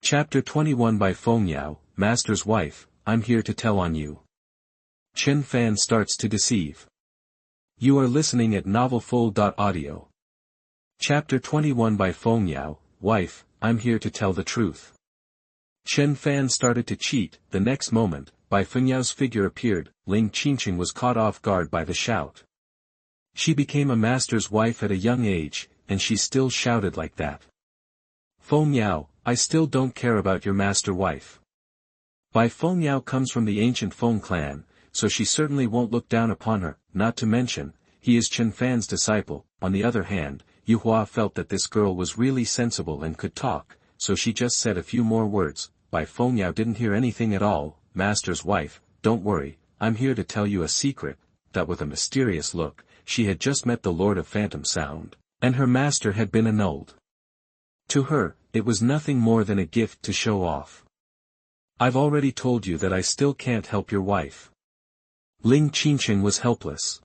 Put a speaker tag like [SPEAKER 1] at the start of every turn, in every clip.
[SPEAKER 1] Chapter 21 Bai Fengyao, Master's Wife, I'm here to tell on you. Chen Fan starts to deceive. You are listening at novelfull.audio. Chapter 21 Bai Fengyao, Wife, I'm here to tell the truth. Chen Fan started to cheat. The next moment, Bai Fengyao's figure appeared. Ling Qingcheng was caught off guard by the shout. She became a master's wife at a young age, and she still shouted like that. Fengyao, I still don't care about your master wife. Bai Fengyao comes from the ancient Feng clan, so she certainly won't look down upon her, not to mention, he is Chen Fan's disciple. On the other hand, Yuhua felt that this girl was really sensible and could talk, so she just said a few more words. Bai Fengyao didn't hear anything at all. Master's wife, don't worry, I'm here to tell you a secret, that with a mysterious look, she had just met the Lord of Phantom Sound, and her master had been annulled. To her, it was nothing more than a gift to show off. I've already told you that I still can't help your wife. Ling Qingcheng was helpless.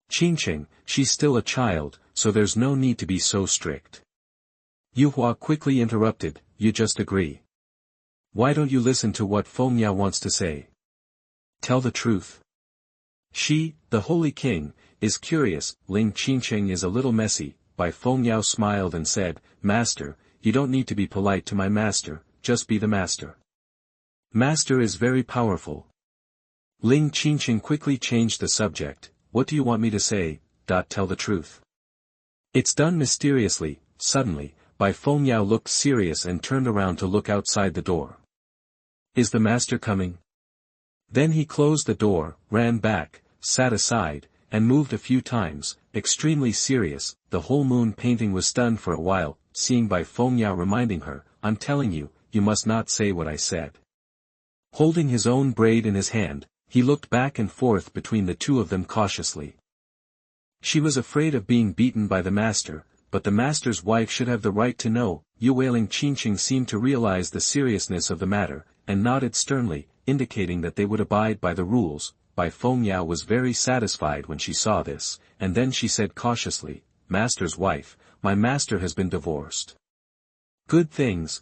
[SPEAKER 1] Qingcheng, she's still a child, so there's no need to be so strict. Yuhua quickly interrupted, you just agree. Why don't you listen to what Fengyao wants to say? Tell the truth. She, the Holy King, is curious. Ling Qingcheng is a little messy. Bai Fengyao smiled and said, Master, you don't need to be polite to my master, just be the master. Master is very powerful. Ling Qingcheng quickly changed the subject. What do you want me to say? Tell the truth. It's done mysteriously. Suddenly, Bai Fengyao looked serious and turned around to look outside the door. Is the master coming? Then he closed the door, ran back, sat aside, and moved a few times, extremely serious. The whole moon painting was stunned for a while, seeing Bai Fengyao reminding her, I'm telling you, you must not say what I said. Holding his own braid in his hand, he looked back and forth between the two of them cautiously. She was afraid of being beaten by the master, but the master's wife should have the right to know. Ling Qingcheng seemed to realize the seriousness of the matter, and nodded sternly, indicating that they would abide by the rules. Bai Fengyao was very satisfied when she saw this, and then she said cautiously, Master's wife, my master has been divorced. Good things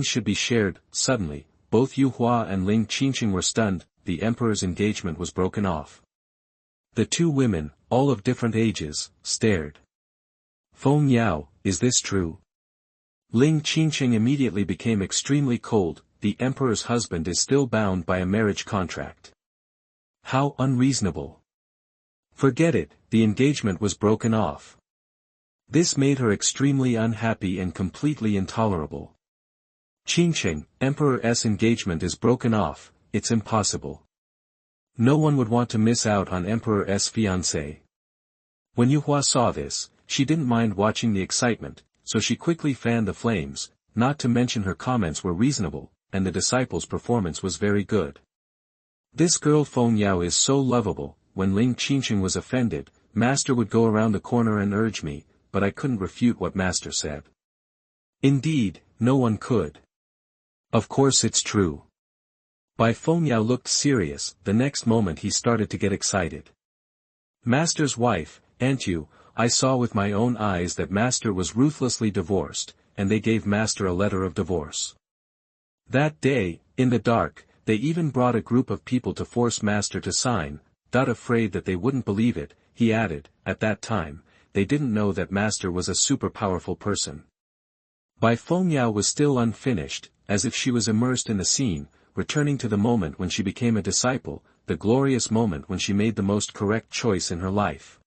[SPEAKER 1] should be shared. Suddenly, both Yuhua and Ling Qingcheng were stunned. The emperor's engagement was broken off. The two women, all of different ages, stared. Fengyao, is this true? Ling Qingcheng immediately became extremely cold. The emperor's husband is still bound by a marriage contract. How unreasonable. Forget it, the engagement was broken off. This made her extremely unhappy and completely intolerable. Qingcheng, Emperor's engagement is broken off, it's impossible. No one would want to miss out on Emperor's fiancé. When Yuhua saw this, she didn't mind watching the excitement, so she quickly fanned the flames, not to mention her comments were reasonable, and the disciple's performance was very good. This girl Fengyao is so lovable. When Ling Qingcheng was offended, Master would go around the corner and urge me, but I couldn't refute what Master said. Indeed, no one could. Of course it's true. Bai Fengyao looked serious. The next moment he started to get excited. Master's wife, Aunt you, I saw with my own eyes that Master was ruthlessly divorced, and they gave Master a letter of divorce. That day, in the dark, they even brought a group of people to force Master to sign. Afraid that they wouldn't believe it, he added, at that time, they didn't know that Master was a super powerful person. Bai Fengyao was still unfinished, as if she was immersed in the scene, returning to the moment when she became a disciple, the glorious moment when she made the most correct choice in her life.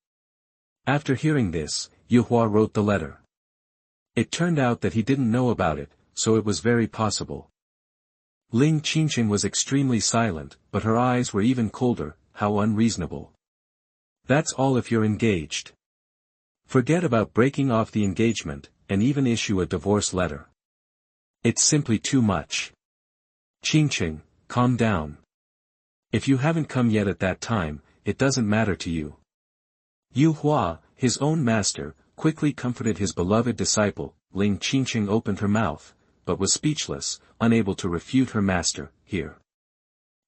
[SPEAKER 1] After hearing this, Yuhua wrote the letter. It turned out that he didn't know about it, so it was very possible. Ling Qingcheng was extremely silent, but her eyes were even colder. How unreasonable. That's all if you're engaged. Forget about breaking off the engagement, and even issue a divorce letter. It's simply too much. Qingcheng, calm down. If you haven't come yet at that time, it doesn't matter to you. Yuhua, his own master, quickly comforted his beloved disciple. Ling Qingcheng opened her mouth, but was speechless, unable to refute her master. Here.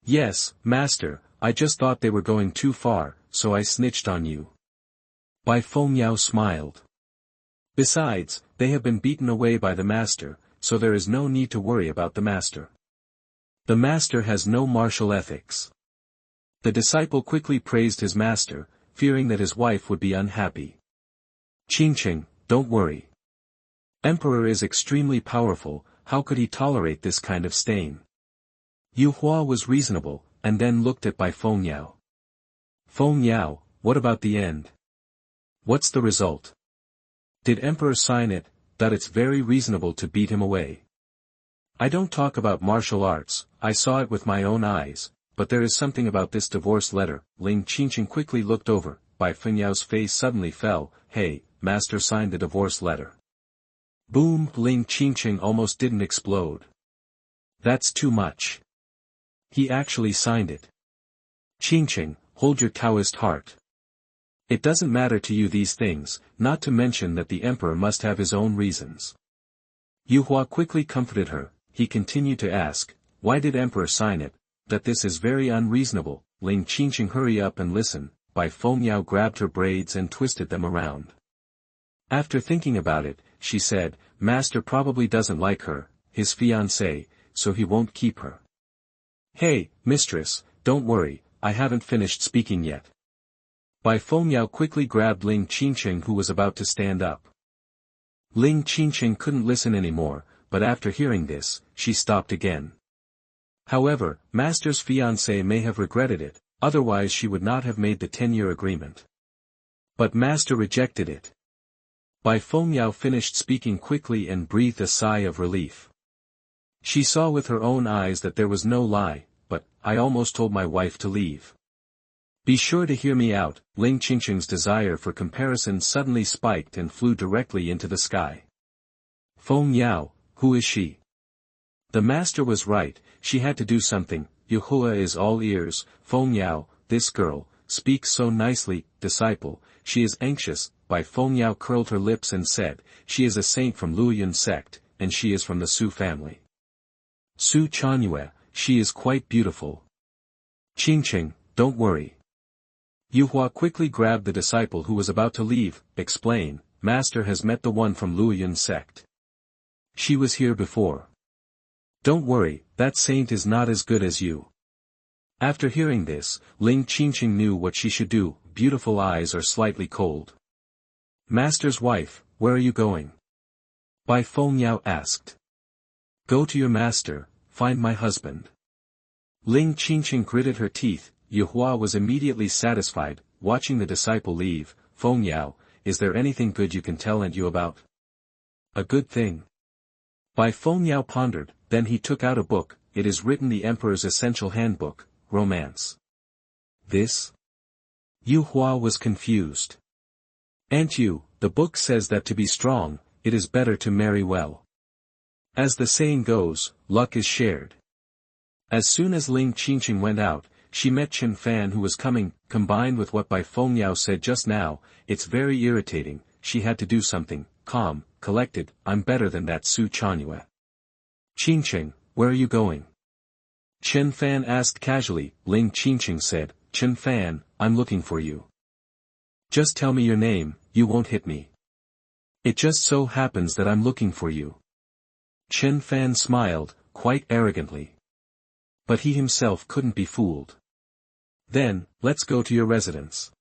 [SPEAKER 1] Yes, master, I just thought they were going too far, so I snitched on you. Bai Fengyao smiled. Besides, they have been beaten away by the master, so there is no need to worry about the master. The master has no martial ethics. The disciple quickly praised his master, fearing that his wife would be unhappy. Qingcheng, don't worry. Emperor is extremely powerful, how could he tolerate this kind of stain? Yu Hua was reasonable, and then looked at Bai Fengyao. Fengyao, what about the end? What's the result? Did Emperor sign it, that it's very reasonable to beat him away? I don't talk about martial arts, I saw it with my own eyes, but there is something about this divorce letter. Ling Qingcheng quickly looked over, Bai Fengyao's face suddenly fell. Hey, master signed the divorce letter. Boom! Ling Qingcheng almost didn't explode. That's too much. He actually signed it. Qingcheng, hold your Taoist heart. It doesn't matter to you these things, not to mention that the emperor must have his own reasons. Yu Hua quickly comforted her. He continued to ask, why did emperor sign it? That this is very unreasonable. Ling Qingcheng, hurry up and listen. Bai Fengyao grabbed her braids and twisted them around. After thinking about it, she said, master probably doesn't like her, his fiancée, so he won't keep her. Hey, mistress, don't worry, I haven't finished speaking yet. Bai Fengyao quickly grabbed Ling Qingcheng, who was about to stand up. Ling Qingcheng couldn't listen anymore, but after hearing this, she stopped again. However, master's fiancée may have regretted it, otherwise she would not have made the 10-year agreement. But master rejected it. Bai Fengyao finished speaking quickly and breathed a sigh of relief. She saw with her own eyes that there was no lie, but, I almost told my wife to leave. Be sure to hear me out. Ling Qingcheng's desire for comparison suddenly spiked and flew directly into the sky. Fengyao, who is she? The master was right, she had to do something. Yu Hua is all ears. Fengyao, this girl, speaks so nicely. Disciple, she is anxious. Bai Fengyao curled her lips and said, she is a saint from Luoyun sect, and she is from the Su family. Xuanhuan, she is quite beautiful. Qingcheng, don't worry. Yu Hua quickly grabbed the disciple who was about to leave. Explain, master has met the one from Luoyun sect. She was here before. Don't worry, that saint is not as good as you. After hearing this, Ling Qingcheng knew what she should do. Beautiful eyes are slightly cold. Master's wife, where are you going? Bai Fengyao asked. Go to your master, find my husband. Ling Qingcheng gritted her teeth. Yu Hua was immediately satisfied, watching the disciple leave. Fengyao, is there anything good you can tell you about? A good thing. Bai Fengyao pondered, then he took out a book. It is written the Emperor's Essential Handbook, Romance. This? Yu Hua was confused. Aunt Yu, the book says that to be strong, it is better to marry well. As the saying goes, luck is shared. As soon as Ling Qingcheng went out, she met Chen Fan, who was coming. Combined with what Bai Fengyao said just now, it's very irritating. She had to do something. Calm, collected, I'm better than that Xuanhuan. Qingcheng, where are you going? Chen Fan asked casually. Ling Qingcheng said, Chen Fan, I'm looking for you. Just tell me your name, you won't hit me. It just so happens that I'm looking for you. Chen Fan smiled, quite arrogantly. But he himself couldn't be fooled. Then, let's go to your residence.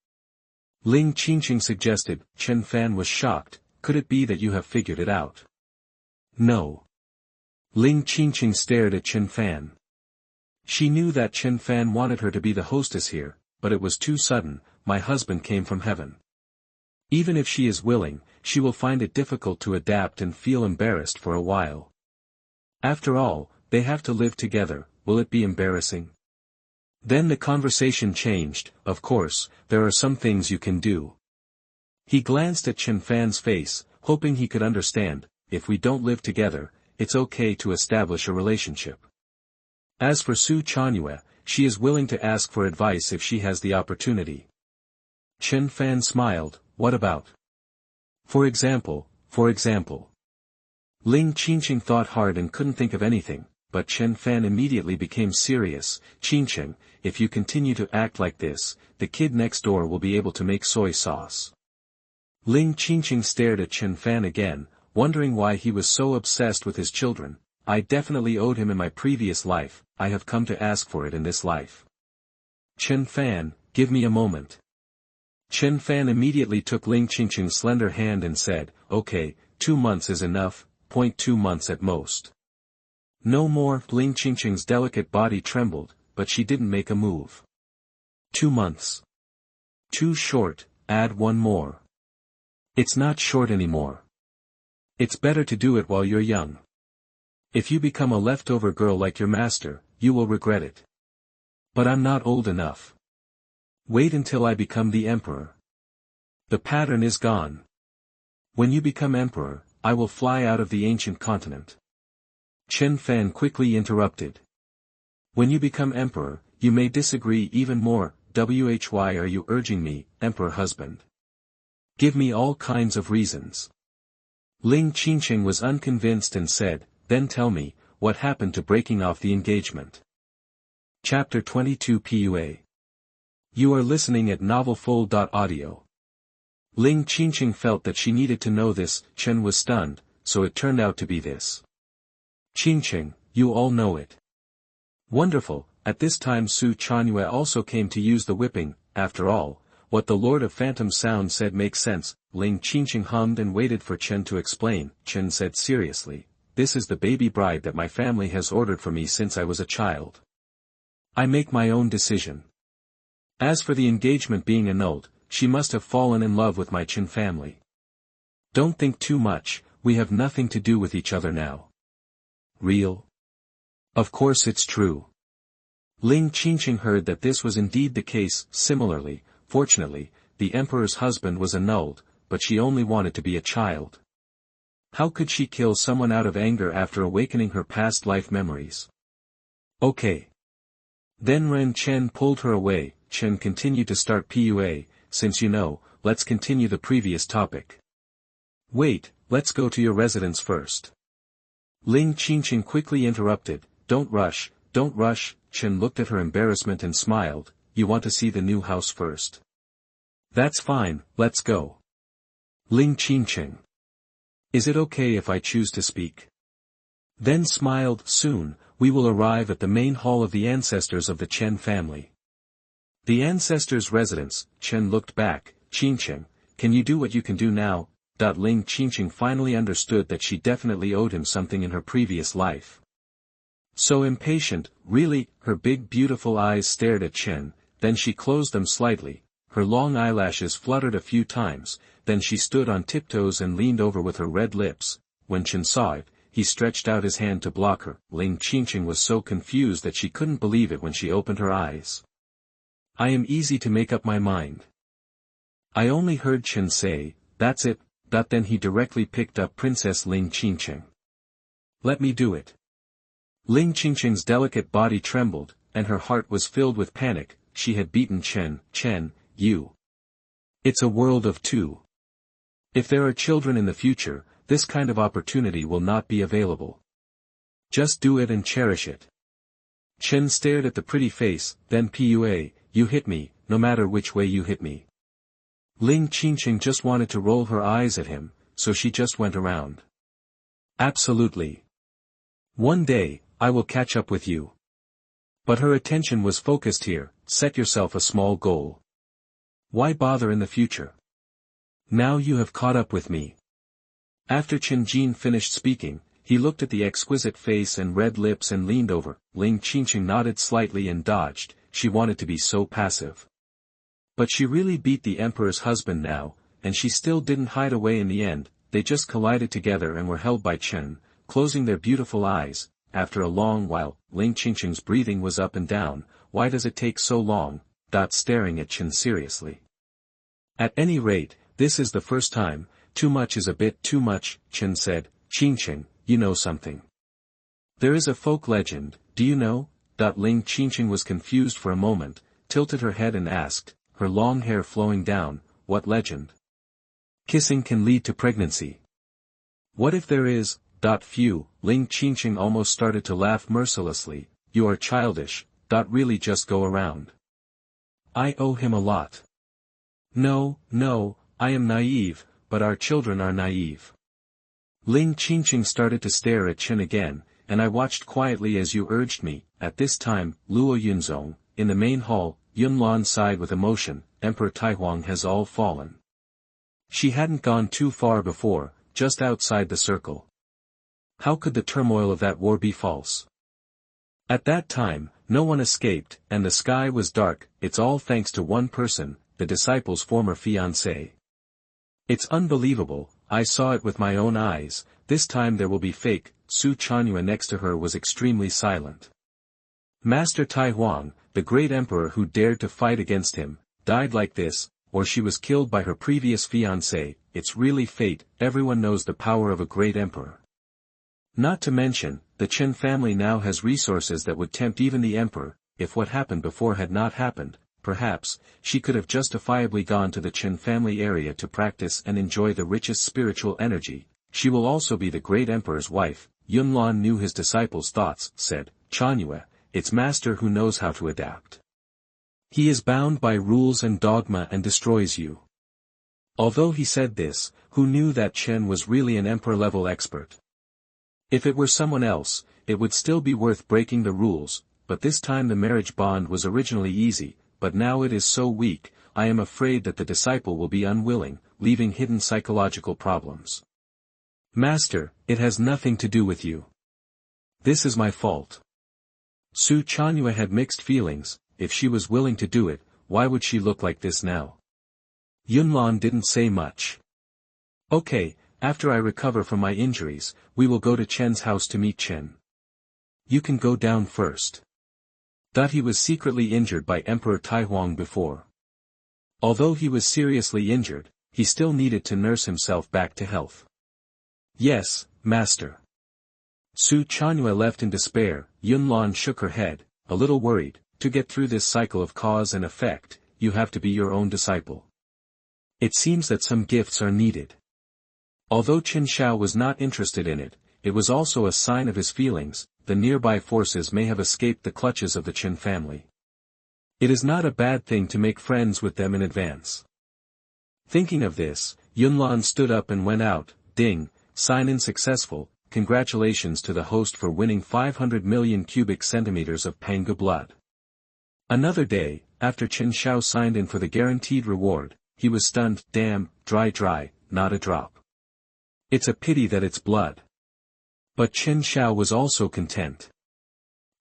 [SPEAKER 1] Ling Qingcheng suggested. Chen Fan was shocked. Could it be that you have figured it out? No. Ling Qingcheng stared at Chen Fan. She knew that Chen Fan wanted her to be the hostess here, but it was too sudden. My husband came from heaven. Even if she is willing, she will find it difficult to adapt and feel embarrassed for a while. After all, they have to live together. Will it be embarrassing? Then the conversation changed. Of course, there are some things you can do. He glanced at Chen Fan's face, hoping he could understand. If we don't live together, it's okay to establish a relationship. As for Xuanhuan, she is willing to ask for advice if she has the opportunity. Chen Fan smiled. What about? For example. Ling Qingcheng thought hard and couldn't think of anything, but Chen Fan immediately became serious. Qingcheng, if you continue to act like this, the kid next door will be able to make soy sauce. Ling Qingcheng stared at Chen Fan again. wondering why he was so obsessed with his children. I definitely owed him in my previous life, I have come to ask for it in this life. Chen Fan, give me a moment. Chen Fan immediately took Ling Qingcheng's slender hand and said, okay, 2 months is enough, 2 months at most. No more. Ling Qingcheng's delicate body trembled, but she didn't make a move. 2 months. Too short, add 1 more. It's not short anymore. It's better to do it while you're young. If you become a leftover girl like your master, you will regret it. But I'm not old enough. Wait until I become the emperor. The pattern is gone. When you become emperor, I will fly out of the ancient continent. Chen Fan quickly interrupted. When you become emperor, you may disagree even more. Why are you urging me, emperor husband? Give me all kinds of reasons. Ling Qingcheng was unconvinced and said, then tell me, what happened to breaking off the engagement? Chapter 22 PUA. You are listening at novelfull.audio. Ling Qingcheng felt that she needed to know this. Chen was stunned, so it turned out to be this. Qingcheng, you all know it. Wonderful. At this time Xuanhuan also came to use the whipping. After all, what the Lord of Phantom Sound said makes sense. Ling Qingcheng hummed and waited for Chen to explain. Chen said seriously, this is the baby bride that my family has ordered for me since I was a child. I make my own decision. As for the engagement being annulled, she must have fallen in love with my Chen family. Don't think too much, we have nothing to do with each other now. Real? Of course it's true. Ling Qingcheng heard that this was indeed the case. Similarly, fortunately, the emperor's husband was annulled, but she only wanted to be a child. How could she kill someone out of anger after awakening her past life memories? Okay. Then Ren Chen pulled her away. Chen continued to start PUA, since you know, let's continue the previous topic. Wait, let's go to your residence first. Ling Qingcheng quickly interrupted, don't rush. Chen looked at her embarrassment and smiled, you want to see the new house first. That's fine, let's go. Ling Qingcheng. Is it okay if I choose to speak? Then smiled, soon, we will arrive at the main hall of the ancestors of the Chen family. The ancestors' residence. Chen looked back, Qingcheng, can you do what you can do now? Ling Qingcheng finally understood that she definitely owed him something in her previous life. So impatient, really, her big beautiful eyes stared at Chen, then she closed them slightly, her long eyelashes fluttered a few times, then she stood on tiptoes and leaned over with her red lips. When Chen saw it, he stretched out his hand to block her. Ling Qingcheng was so confused that she couldn't believe it when she opened her eyes. I am easy to make up my mind. I only heard Chen say, that's it. Then he directly picked up Princess Ling Qingcheng. Let me do it. Ling Qingcheng's delicate body trembled, and her heart was filled with panic. She had beaten Chen. You. It's a world of two. If there are children in the future, this kind of opportunity will not be available. Just do it and cherish it. Chen stared at the pretty face, then PUA, you hit me, no matter which way you hit me. Ling Qingcheng just wanted to roll her eyes at him, so she just went around. Absolutely. One day, I will catch up with you. But her attention was focused here. Set yourself a small goal. Why bother in the future? Now you have caught up with me. After Chen Jin finished speaking, he looked at the exquisite face and red lips and leaned over. Ling Qingcheng nodded slightly and dodged. She wanted to be so passive. But she really beat the emperor's husband now, and she still didn't hide away in the end. They just collided together and were held by Chen, closing their beautiful eyes. After a long while, Ling Qingcheng's breathing was up and down. Why does it take so long? Staring at Chen seriously. At any rate, this is the first time. Too much is a bit too much, Chen said. Qingcheng, you know something. There is a folk legend, do you know? Ling Qingcheng was confused for a moment, tilted her head and asked, her long hair flowing down, what legend? Kissing can lead to pregnancy. What if there is? Phew, Ling Qingcheng almost started to laugh mercilessly, you are childish. Really just go around. I owe him a lot. No, I am naive, but our children are naive. Ling Qingcheng started to stare at Chen again, and I watched quietly as you urged me. At this time, Luoyun, in the main hall, Yunlan sighed with emotion. Emperor Taihuang has all fallen. She hadn't gone too far before, just outside the circle. How could the turmoil of that war be false? At that time, no one escaped, and the sky was dark. It's all thanks to one person, the disciple's former fiancé. It's unbelievable, I saw it with my own eyes. This time there will be fake. Xuanhuan next to her was extremely silent. Master Taihuang, the great emperor who dared to fight against him, died like this, or she was killed by her previous fiancé. It's really fate. Everyone knows the power of a great emperor. Not to mention, the Chen family now has resources that would tempt even the emperor. If what happened before had not happened, perhaps, she could have justifiably gone to the Chen family area to practice and enjoy the richest spiritual energy. She will also be the great emperor's wife. Yunlan knew his disciple's thoughts, said, Xuanhuan, it's master who knows how to adapt. He is bound by rules and dogma and destroys you. Although he said this, who knew that Chen was really an emperor-level expert? If it were someone else, it would still be worth breaking the rules, but this time the marriage bond was originally easy, but now it is so weak. I am afraid that the disciple will be unwilling, leaving hidden psychological problems. Master, it has nothing to do with you. This is my fault. Xuanhuan had mixed feelings. If she was willing to do it, why would she look like this now? Yunlan didn't say much. Okay, after I recover from my injuries, we will go to Chen's house to meet Chen. You can go down first. That he was secretly injured by Emperor Taihuang before. Although he was seriously injured, he still needed to nurse himself back to health. Yes, master. Xuanhuan left in despair. Yunlan shook her head, a little worried. To get through this cycle of cause and effect, you have to be your own disciple. It seems that some gifts are needed. Although Qin Shao was not interested in it, it was also a sign of his feelings. The nearby forces may have escaped the clutches of the Qin family. It is not a bad thing to make friends with them in advance. Thinking of this, Yunlan stood up and went out. Ding, sign-in successful. Congratulations to the host for winning 500 million cubic centimeters of Pangu blood. Another day, after Qin Shao signed in for the guaranteed reward, he was stunned. Damn, dry, not a drop. It's a pity that it's blood. But Qin Shao was also content.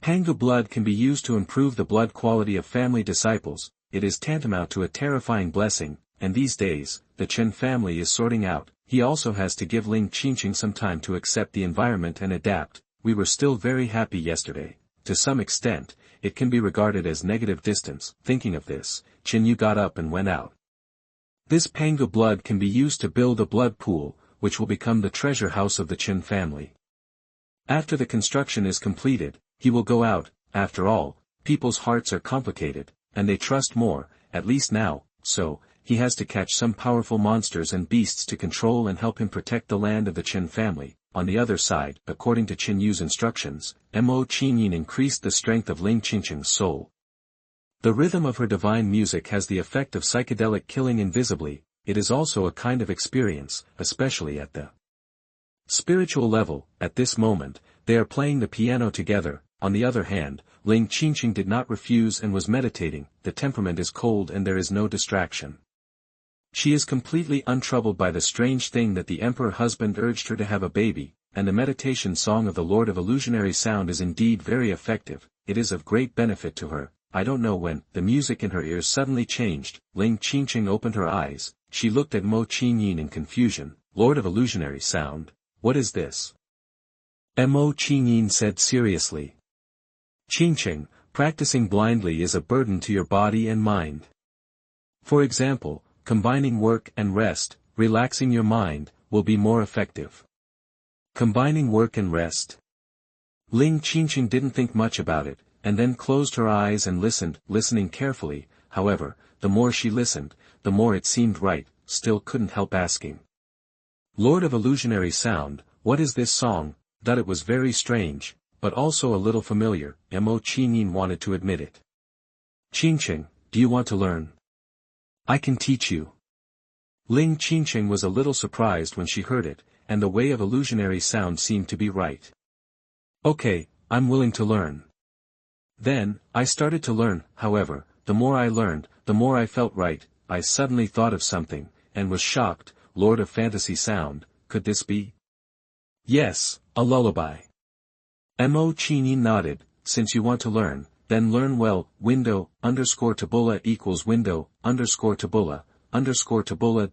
[SPEAKER 1] Pangu blood can be used to improve the blood quality of family disciples. It is tantamount to a terrifying blessing, and these days, the Chen family is sorting out. He also has to give Ling Qingcheng some time to accept the environment and adapt. We were still very happy yesterday. To some extent, it can be regarded as negative distance. Thinking of this, Qin Yu got up and went out. This Pangu blood can be used to build a blood pool, which will become the treasure house of the Qin family. After the construction is completed, he will go out. After all, people's hearts are complicated, and they trust more, at least now, so, he has to catch some powerful monsters and beasts to control and help him protect the land of the Qin family. On the other side, according to Qin Yu's instructions, Mo Qingyin increased the strength of Ling Qingcheng's soul. The rhythm of her divine music has the effect of psychedelic killing invisibly. It is also a kind of experience, especially at the spiritual level. At this moment, they are playing the piano together. On the other hand, Ling Qingcheng did not refuse and was meditating. The temperament is cold and there is no distraction. She is completely untroubled by the strange thing that the emperor husband urged her to have a baby, and the meditation song of the Lord of Illusionary Sound is indeed very effective. It is of great benefit to her. I don't know when. The music in her ears suddenly changed. Ling Qingcheng opened her eyes. She looked at Mo Qingyin in confusion. Lord of Illusionary Sound? What is this? Mo Qingyin said seriously. Qingcheng, practicing blindly is a burden to your body and mind. For example, combining work and rest, relaxing your mind, will be more effective. Combining work and rest. Ling Qingcheng didn't think much about it, and then closed her eyes and listening carefully. However, the more she listened, the more it seemed right. Still couldn't help asking. Lord of Illusionary Sound, what is this song? That it was very strange, but also a little familiar. Mo Qingyin wanted to admit it. Qingcheng, do you want to learn? I can teach you. Ling Qingcheng was a little surprised when she heard it, and the way of illusionary sound seemed to be right. Okay, I'm willing to learn. Then, I started to learn, however, the more I learned, the more I felt right. I suddenly thought of something, and was shocked. Lord of Fantasy Sound, could this be? Yes, a lullaby. Mo Chinyin nodded. Since you want to learn, then learn well. Window, _tabula equals window, _tabula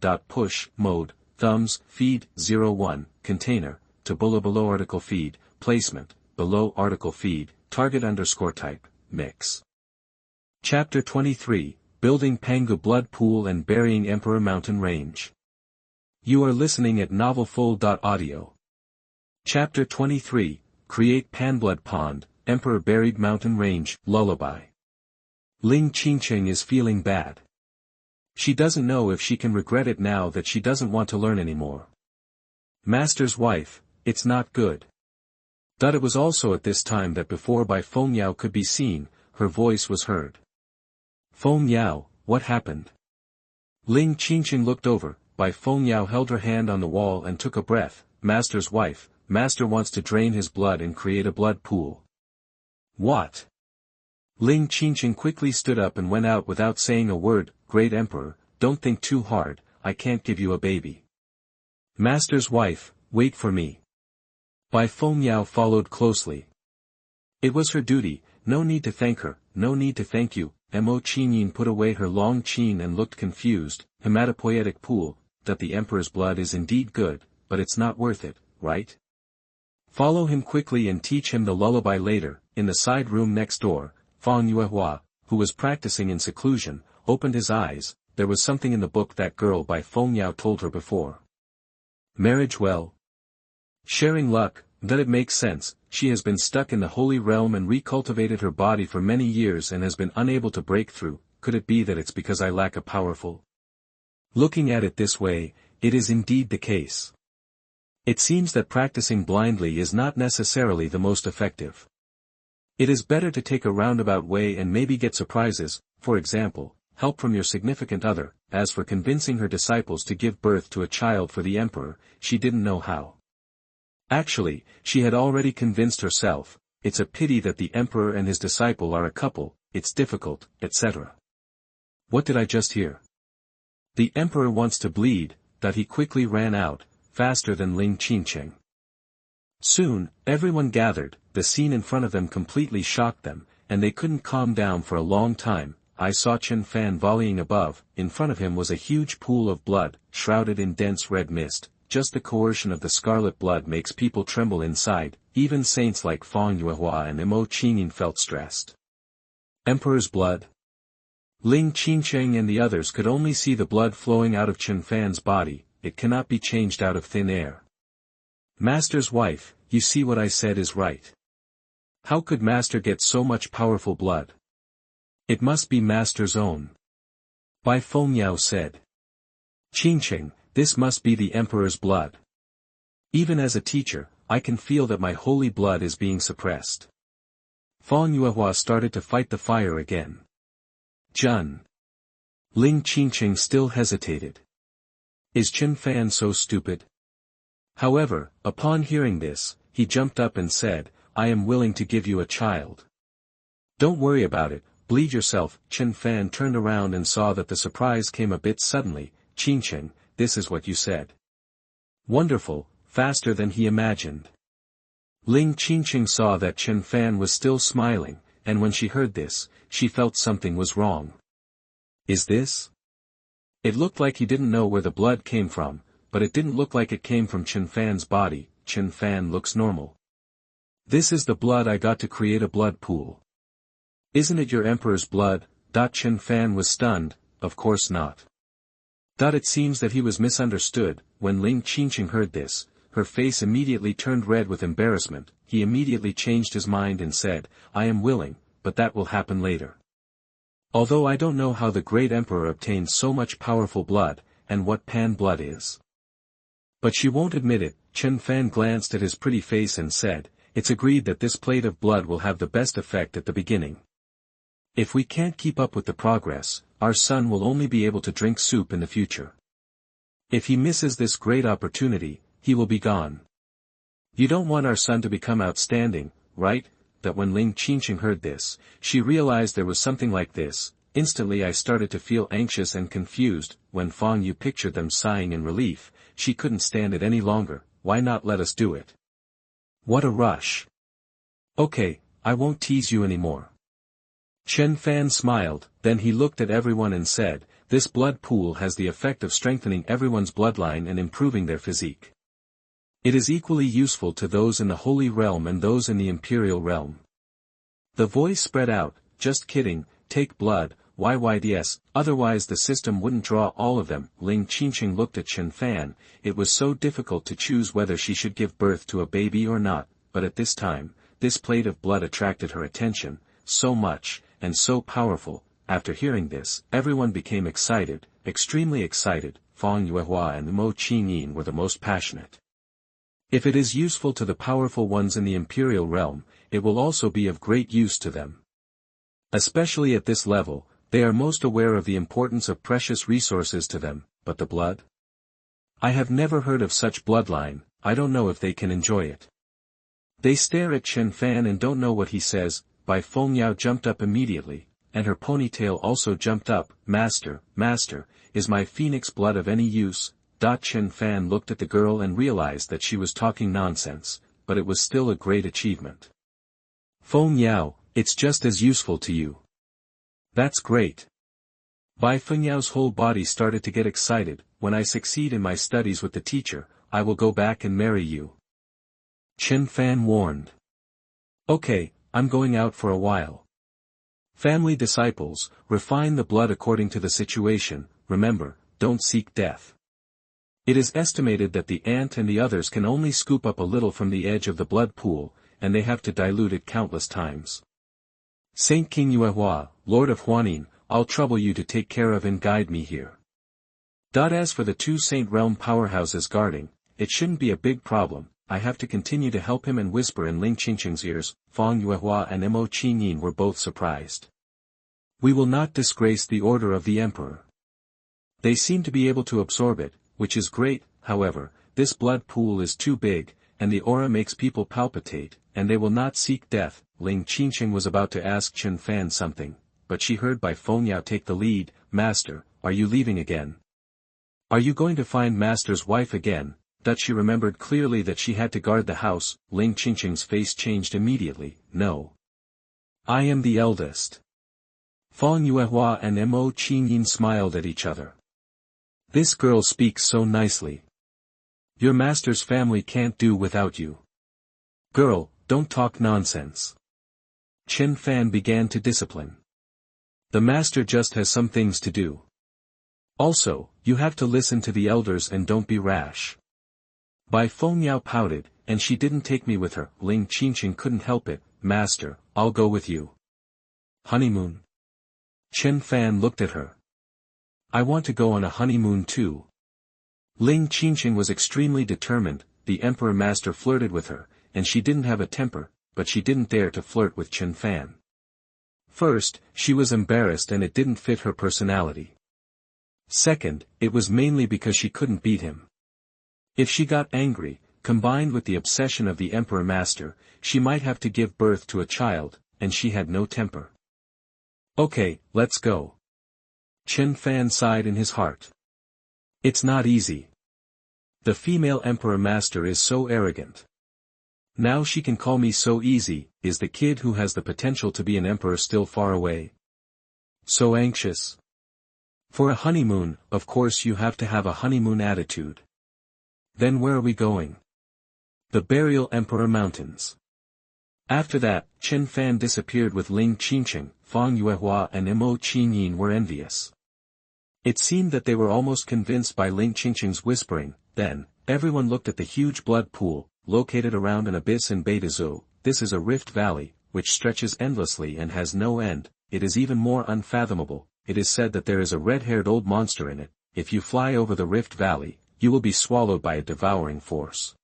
[SPEAKER 1] dot push, mode, thumbs, feed, 01, container, tabula below article feed, placement, below article feed, target _type, mix. Chapter 23, Building Pangu Blood Pool and Burying Emperor Mountain Range. You are listening at novelfull.audio. Chapter 23, Create Panblood Pond, Emperor Buried Mountain Range, Lullaby. Ling Qingcheng is feeling bad. She doesn't know if she can regret it now that she doesn't want to learn anymore. Master's wife, it's not good. It was also at this time that before Bai Fengyao could be seen, her voice was heard. Fengyao, what happened? Ling Qingcheng looked over. Bai Fengyao held her hand on the wall and took a breath. Master's wife, Master wants to drain his blood and create a blood pool. What? Ling Qingcheng quickly stood up and went out without saying a word. Great Emperor, don't think too hard, I can't give you a baby. Master's wife, wait for me. Bai Fengyao followed closely. It was her duty, no need to thank her, no need to thank you. Mo Chinyin put away her long chin and looked confused. Hematopoietic pool, that the Emperor's blood is indeed good, but it's not worth it, right? Follow him quickly and teach him the lullaby later. In the side room next door, Xuanhuan, who was practicing in seclusion, opened his eyes. There was something in the book that girl Bai Fengyao told her before. Marriage well. Sharing luck, that it makes sense. She has been stuck in the holy realm and recultivated her body for many years and has been unable to break through. Could it be that it's because I lack a powerful? Looking at it this way, it is indeed the case. It seems that practicing blindly is not necessarily the most effective. It is better to take a roundabout way and maybe get surprises, for example, help from your significant other. As for convincing her disciples to give birth to a child for the Emperor, she didn't know how. Actually, she had already convinced herself. It's a pity that the Emperor and his disciple are a couple, it's difficult, etc. What did I just hear? The Emperor wants to bleed. That he quickly ran out, faster than Ling Qingcheng. Soon, everyone gathered. The scene in front of them completely shocked them, and they couldn't calm down for a long time. I saw Chen Fan volleying above. In front of him was a huge pool of blood, shrouded in dense red mist. Just the coercion of the scarlet blood makes people tremble inside. Even saints like Xuanhuan and Mo Chinyin felt stressed. Emperor's blood? Ling Qingcheng and the others could only see the blood flowing out of Chen Fan's body. It cannot be changed out of thin air. Master's wife, you see what I said is right. How could Master get so much powerful blood? It must be Master's own. Bai Fengyao said. Qingcheng, this must be the Emperor's blood. Even as a teacher, I can feel that my holy blood is being suppressed. Xuanhuan started to fight the fire again. Jun. Ling Qingcheng still hesitated. Is Chen Fan so stupid? However, upon hearing this, he jumped up and said, I am willing to give you a child. Don't worry about it, bleed yourself. Chen Fan turned around and saw that the surprise came a bit suddenly. Qingcheng, this is what you said. Wonderful, faster than he imagined. Ling Qingcheng saw that Chen Fan was still smiling, and when she heard this, she felt something was wrong. Is this? It looked like he didn't know where the blood came from, but it didn't look like it came from Chen Fan's body. Chen Fan looks normal. This is the blood I got to create a blood pool. Isn't it your Emperor's blood? Chen Fan was stunned. Of course not. It seems that he was misunderstood. When Ling Qingcheng heard this, her face immediately turned red with embarrassment. He immediately changed his mind and said, I am willing, but that will happen later. Although I don't know how the great Emperor obtained so much powerful blood, and what Pan blood is. But she won't admit it. Chen Fan glanced at his pretty face and said, it's agreed that this plate of blood will have the best effect at the beginning. If we can't keep up with the progress, our son will only be able to drink soup in the future. If he misses this great opportunity, he will be gone. You don't want our son to become outstanding, right? That when Ling Qingcheng heard this, she realized there was something like this. Instantly I started to feel anxious and confused. When Feng Yu pictured them sighing in relief, she couldn't stand it any longer. Why not let us do it? What a rush. Okay, I won't tease you anymore. Chen Fan smiled, then he looked at everyone and said, this blood pool has the effect of strengthening everyone's bloodline and improving their physique. It is equally useful to those in the Holy Realm and those in the Imperial Realm. The voice spread out, just kidding, take blood, YYDS, otherwise the system wouldn't draw all of them. Ling Qingcheng looked at Chen Fan. It was so difficult to choose whether she should give birth to a baby or not, but at this time, this plate of blood attracted her attention, so much, and so powerful. After hearing this, everyone became excited, extremely excited. Feng Yuehua and Mo Qingyin were the most passionate. If it is useful to the powerful ones in the Imperial Realm, it will also be of great use to them. Especially at this level, they are most aware of the importance of precious resources to them, but the blood? I have never heard of such bloodline, I don't know if they can enjoy it. They stare at Chen Fan and don't know what he says. Bai Fengyao jumped up immediately, and her ponytail also jumped up. Master, is my phoenix blood of any use? Chen Fan looked at the girl and realized that she was talking nonsense, but it was still a great achievement. Fengyao, it's just as useful to you. That's great. Bai Fengyao's whole body started to get excited. When I succeed in my studies with the teacher, I will go back and marry you. Chen Fan warned. Okay, I'm going out for a while. Family disciples, refine the blood according to the situation. Remember, don't seek death. It is estimated that the ant and the others can only scoop up a little from the edge of the blood pool, and they have to dilute it countless times. Saint King Yuehua, Lord of Huanin, I'll trouble you to take care of and guide me here. As for the two Saint Realm powerhouses guarding, it shouldn't be a big problem. I have to continue to help him and whisper in Ling Qingcheng's ears. Feng Yuehua and Mo Qingyin were both surprised. We will not disgrace the order of the Emperor. They seem to be able to absorb it, which is great. However, this blood pool is too big, and the aura makes people palpitate, and they will not seek death. Ling Qingcheng was about to ask Chen Fan something, but she heard Bai Fengyao take the lead. Master, are you leaving again? Are you going to find Master's wife again? That she remembered clearly that she had to guard the house. Ling Qingcheng's face changed immediately. No. I am the eldest. Feng Yuehua and Mo Qingyin smiled at each other. This girl speaks so nicely. Your master's family can't do without you. Girl, don't talk nonsense. Chen Fan began to discipline. The master just has some things to do. Also, you have to listen to the elders and don't be rash. Bai Fengyao pouted, and she didn't take me with her. Ling Qingcheng couldn't help it. Master, I'll go with you. Honeymoon? Chen Fan looked at her. I want to go on a honeymoon too. Ling Qingcheng was extremely determined. The Emperor Master flirted with her, and she didn't have a temper, but she didn't dare to flirt with Chen Fan. First, she was embarrassed and it didn't fit her personality. Second, it was mainly because she couldn't beat him. If she got angry, combined with the obsession of the Emperor Master, she might have to give birth to a child, and she had no temper. Okay, let's go. Chen Fan sighed in his heart. It's not easy. The female Emperor Master is so arrogant. Now she can call me so easy. Is the kid who has the potential to be an emperor still far away? So anxious. For a honeymoon, of course you have to have a honeymoon attitude. Then where are we going? The Burial Emperor Mountains. After that, Chen Fan disappeared with Ling Qingcheng. Feng Yuehua and Mo Qingyin were envious. It seemed that they were almost convinced by Ling Qingcheng's whispering. Then, everyone looked at the huge blood pool, located around an abyss in Beidazu. This is a rift valley, which stretches endlessly and has no end. It is even more unfathomable. It is said that there is a red-haired old monster in it. If you fly over the rift valley, you will be swallowed by a devouring force.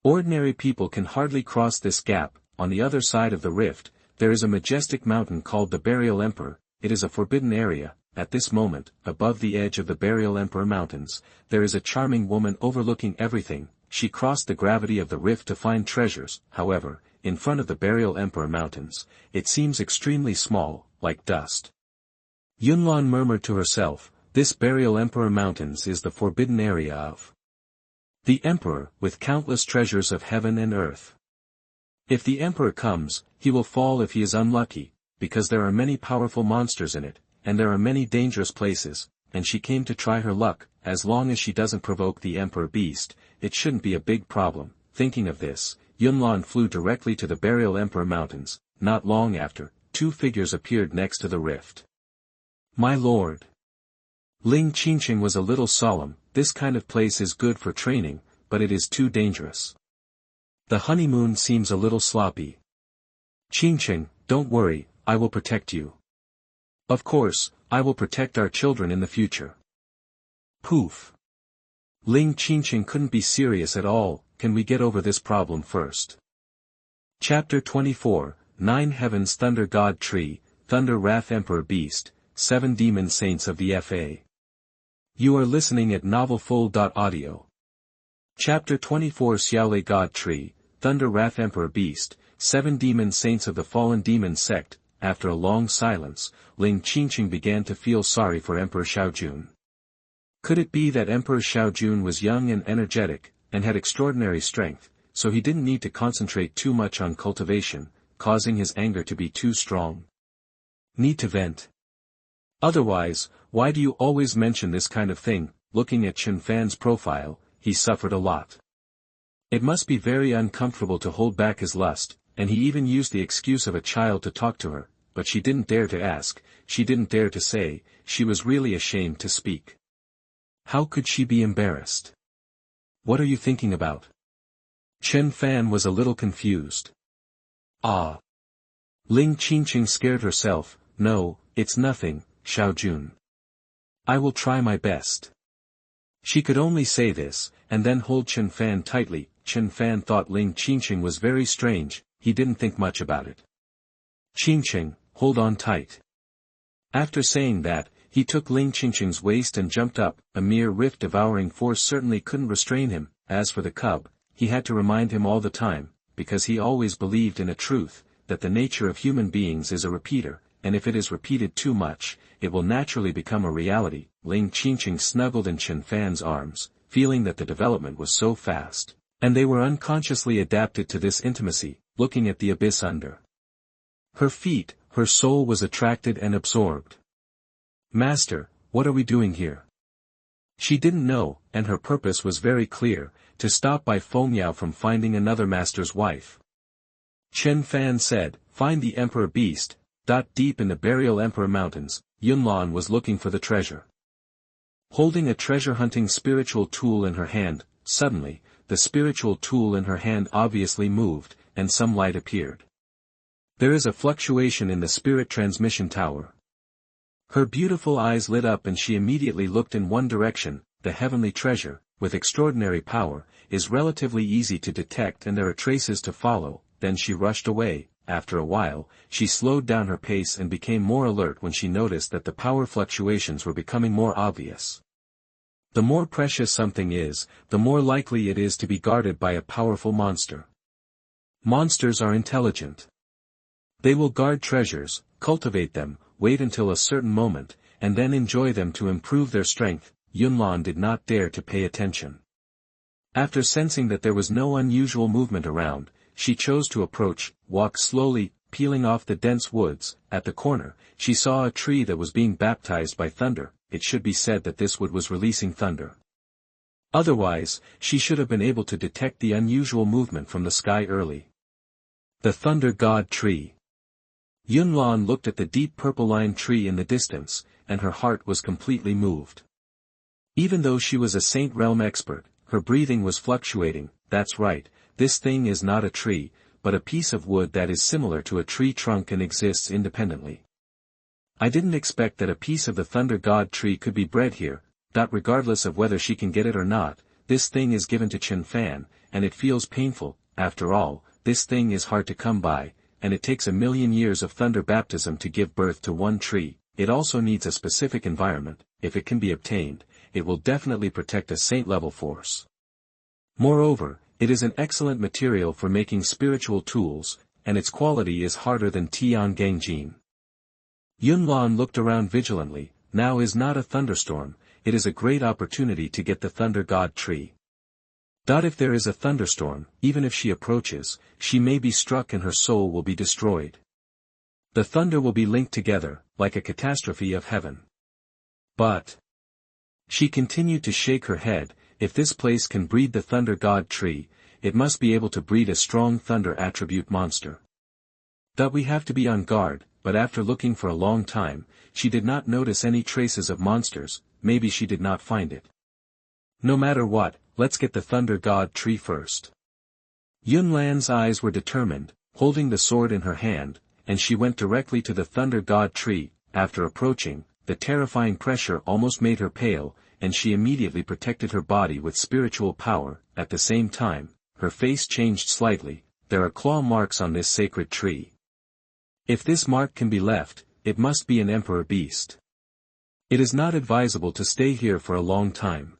[SPEAKER 1] Ordinary people can hardly cross this gap. On the other side of the rift, there is a majestic mountain called the Burial Emperor. It is a forbidden area. At this moment, above the edge of the Burial Emperor Mountains, there is a charming woman overlooking everything. she crossed the gravity of the rift to find treasures. However, in front of the Burial Emperor Mountains, it seems extremely small, like dust. Yunlan murmured to herself, this Burial Emperor Mountains is the forbidden area of the Emperor, with countless treasures of heaven and earth. If the Emperor comes, he will fall if he is unlucky, because there are many powerful monsters in it, and there are many dangerous places, and she came to try her luck. As long as she doesn't provoke the Emperor Beast, it shouldn't be a big problem. Thinking of this, Yunlan flew directly to the Burial Emperor Mountains. Not long after, two figures appeared next to the rift. My lord. Ling Qingcheng was a little solemn. This kind of place is good for training, but it is too dangerous. The honeymoon seems a little sloppy. Qingcheng, don't worry, I will protect you. Of course, I will protect our children in the future. Poof. Ling Qingcheng couldn't be serious at all. Can we get over this problem first? Chapter 24, 9 Heavens Thunder God Tree, Thunder Wrath Emperor Beast, 7 Demon Saints of the Fa. You are listening at novelfull.audio. Chapter 24 Xiaolei God Tree, Thunder Wrath Emperor Beast, 7 Demon Saints of the Fallen Demon Sect. After a long silence, Ling Qingcheng began to feel sorry for Emperor Xiaojun. Could it be that Emperor Xiaojun was young and energetic, and had extraordinary strength, so he didn't need to concentrate too much on cultivation, causing his anger to be too strong? Need to vent. Otherwise, why do you always mention this kind of thing? Looking at Chen Fan's profile, he suffered a lot. It must be very uncomfortable to hold back his lust, and he even used the excuse of a child to talk to her, but she didn't dare to ask, she didn't dare to say, she was really ashamed to speak. How could she be embarrassed? What are you thinking about? Chen Fan was a little confused. Ah. Ling Qingcheng scared herself. No, it's nothing, Xiaojun. I will try my best. She could only say this, and then hold Chen Fan tightly. Chen Fan thought Ling Qingcheng was very strange, he didn't think much about it. Qingcheng, hold on tight. After saying that, he took Ling Qingcheng's waist and jumped up. A mere rift-devouring force certainly couldn't restrain him. As for the cub, he had to remind him all the time, because he always believed in a truth, that the nature of human beings is a repeater, and if it is repeated too much, it will naturally become a reality. Ling Qingcheng snuggled in Chen Fan's arms, feeling that the development was so fast, and they were unconsciously adapted to this intimacy, looking at the abyss under her feet. Her soul was attracted and absorbed. Master, what are we doing here? She didn't know, and her purpose was very clear, to stop Bai Fengyao from finding another master's wife. Chen Fan said, find the Emperor Beast. Deep in the Burial Emperor Mountains, Yunlan was looking for the treasure. Holding a treasure-hunting spiritual tool in her hand, suddenly, the spiritual tool in her hand obviously moved, and some light appeared. There is a fluctuation in the spirit transmission tower. Her beautiful eyes lit up and she immediately looked in one direction. The heavenly treasure, with extraordinary power, is relatively easy to detect and there are traces to follow. Then she rushed away. After a while, she slowed down her pace and became more alert when she noticed that the power fluctuations were becoming more obvious. The more precious something is, the more likely it is to be guarded by a powerful monster. Monsters are intelligent. They will guard treasures, cultivate them, wait until a certain moment, and then enjoy them to improve their strength. Yunlan did not dare to pay attention. After sensing that there was no unusual movement around, she chose to approach, walk slowly, peeling off the dense woods. At the corner, she saw a tree that was being baptized by thunder. It should be said that this wood was releasing thunder. Otherwise, she should have been able to detect the unusual movement from the sky early. The Thunder God Tree. Yunlan looked at the deep purple-lined tree in the distance, and her heart was completely moved. Even though she was a Saint Realm expert, her breathing was fluctuating. That's right, this thing is not a tree, but a piece of wood that is similar to a tree trunk and exists independently. I didn't expect that a piece of the Thunder God Tree could be bred here. Regardless of whether she can get it or not, this thing is given to Chen Fan, and it feels painful. After all, this thing is hard to come by, and it takes 1,000,000 years of thunder baptism to give birth to one tree. It also needs a specific environment. If it can be obtained, it will definitely protect a saint-level force. Moreover, it is an excellent material for making spiritual tools, and its quality is harder than Tian Gangjin. Yunlan looked around vigilantly. Now is not a thunderstorm, it is a great opportunity to get the Thunder God tree. If there is a thunderstorm, even if she approaches, she may be struck and her soul will be destroyed. The thunder will be linked together, like a catastrophe of heaven. But she continued to shake her head. If this place can breed the Thunder God tree, it must be able to breed a strong thunder attribute monster. We have to be on guard, but after looking for a long time, she did not notice any traces of monsters. Maybe she did not find it. No matter what, let's get the Thunder God tree first. Yunlan's eyes were determined, holding the sword in her hand, and she went directly to the Thunder God tree. After approaching, the terrifying pressure almost made her pale, and she immediately protected her body with spiritual power. At the same time, her face changed slightly. There are claw marks on this sacred tree. If this mark can be left, it must be an emperor beast. It is not advisable to stay here for a long time.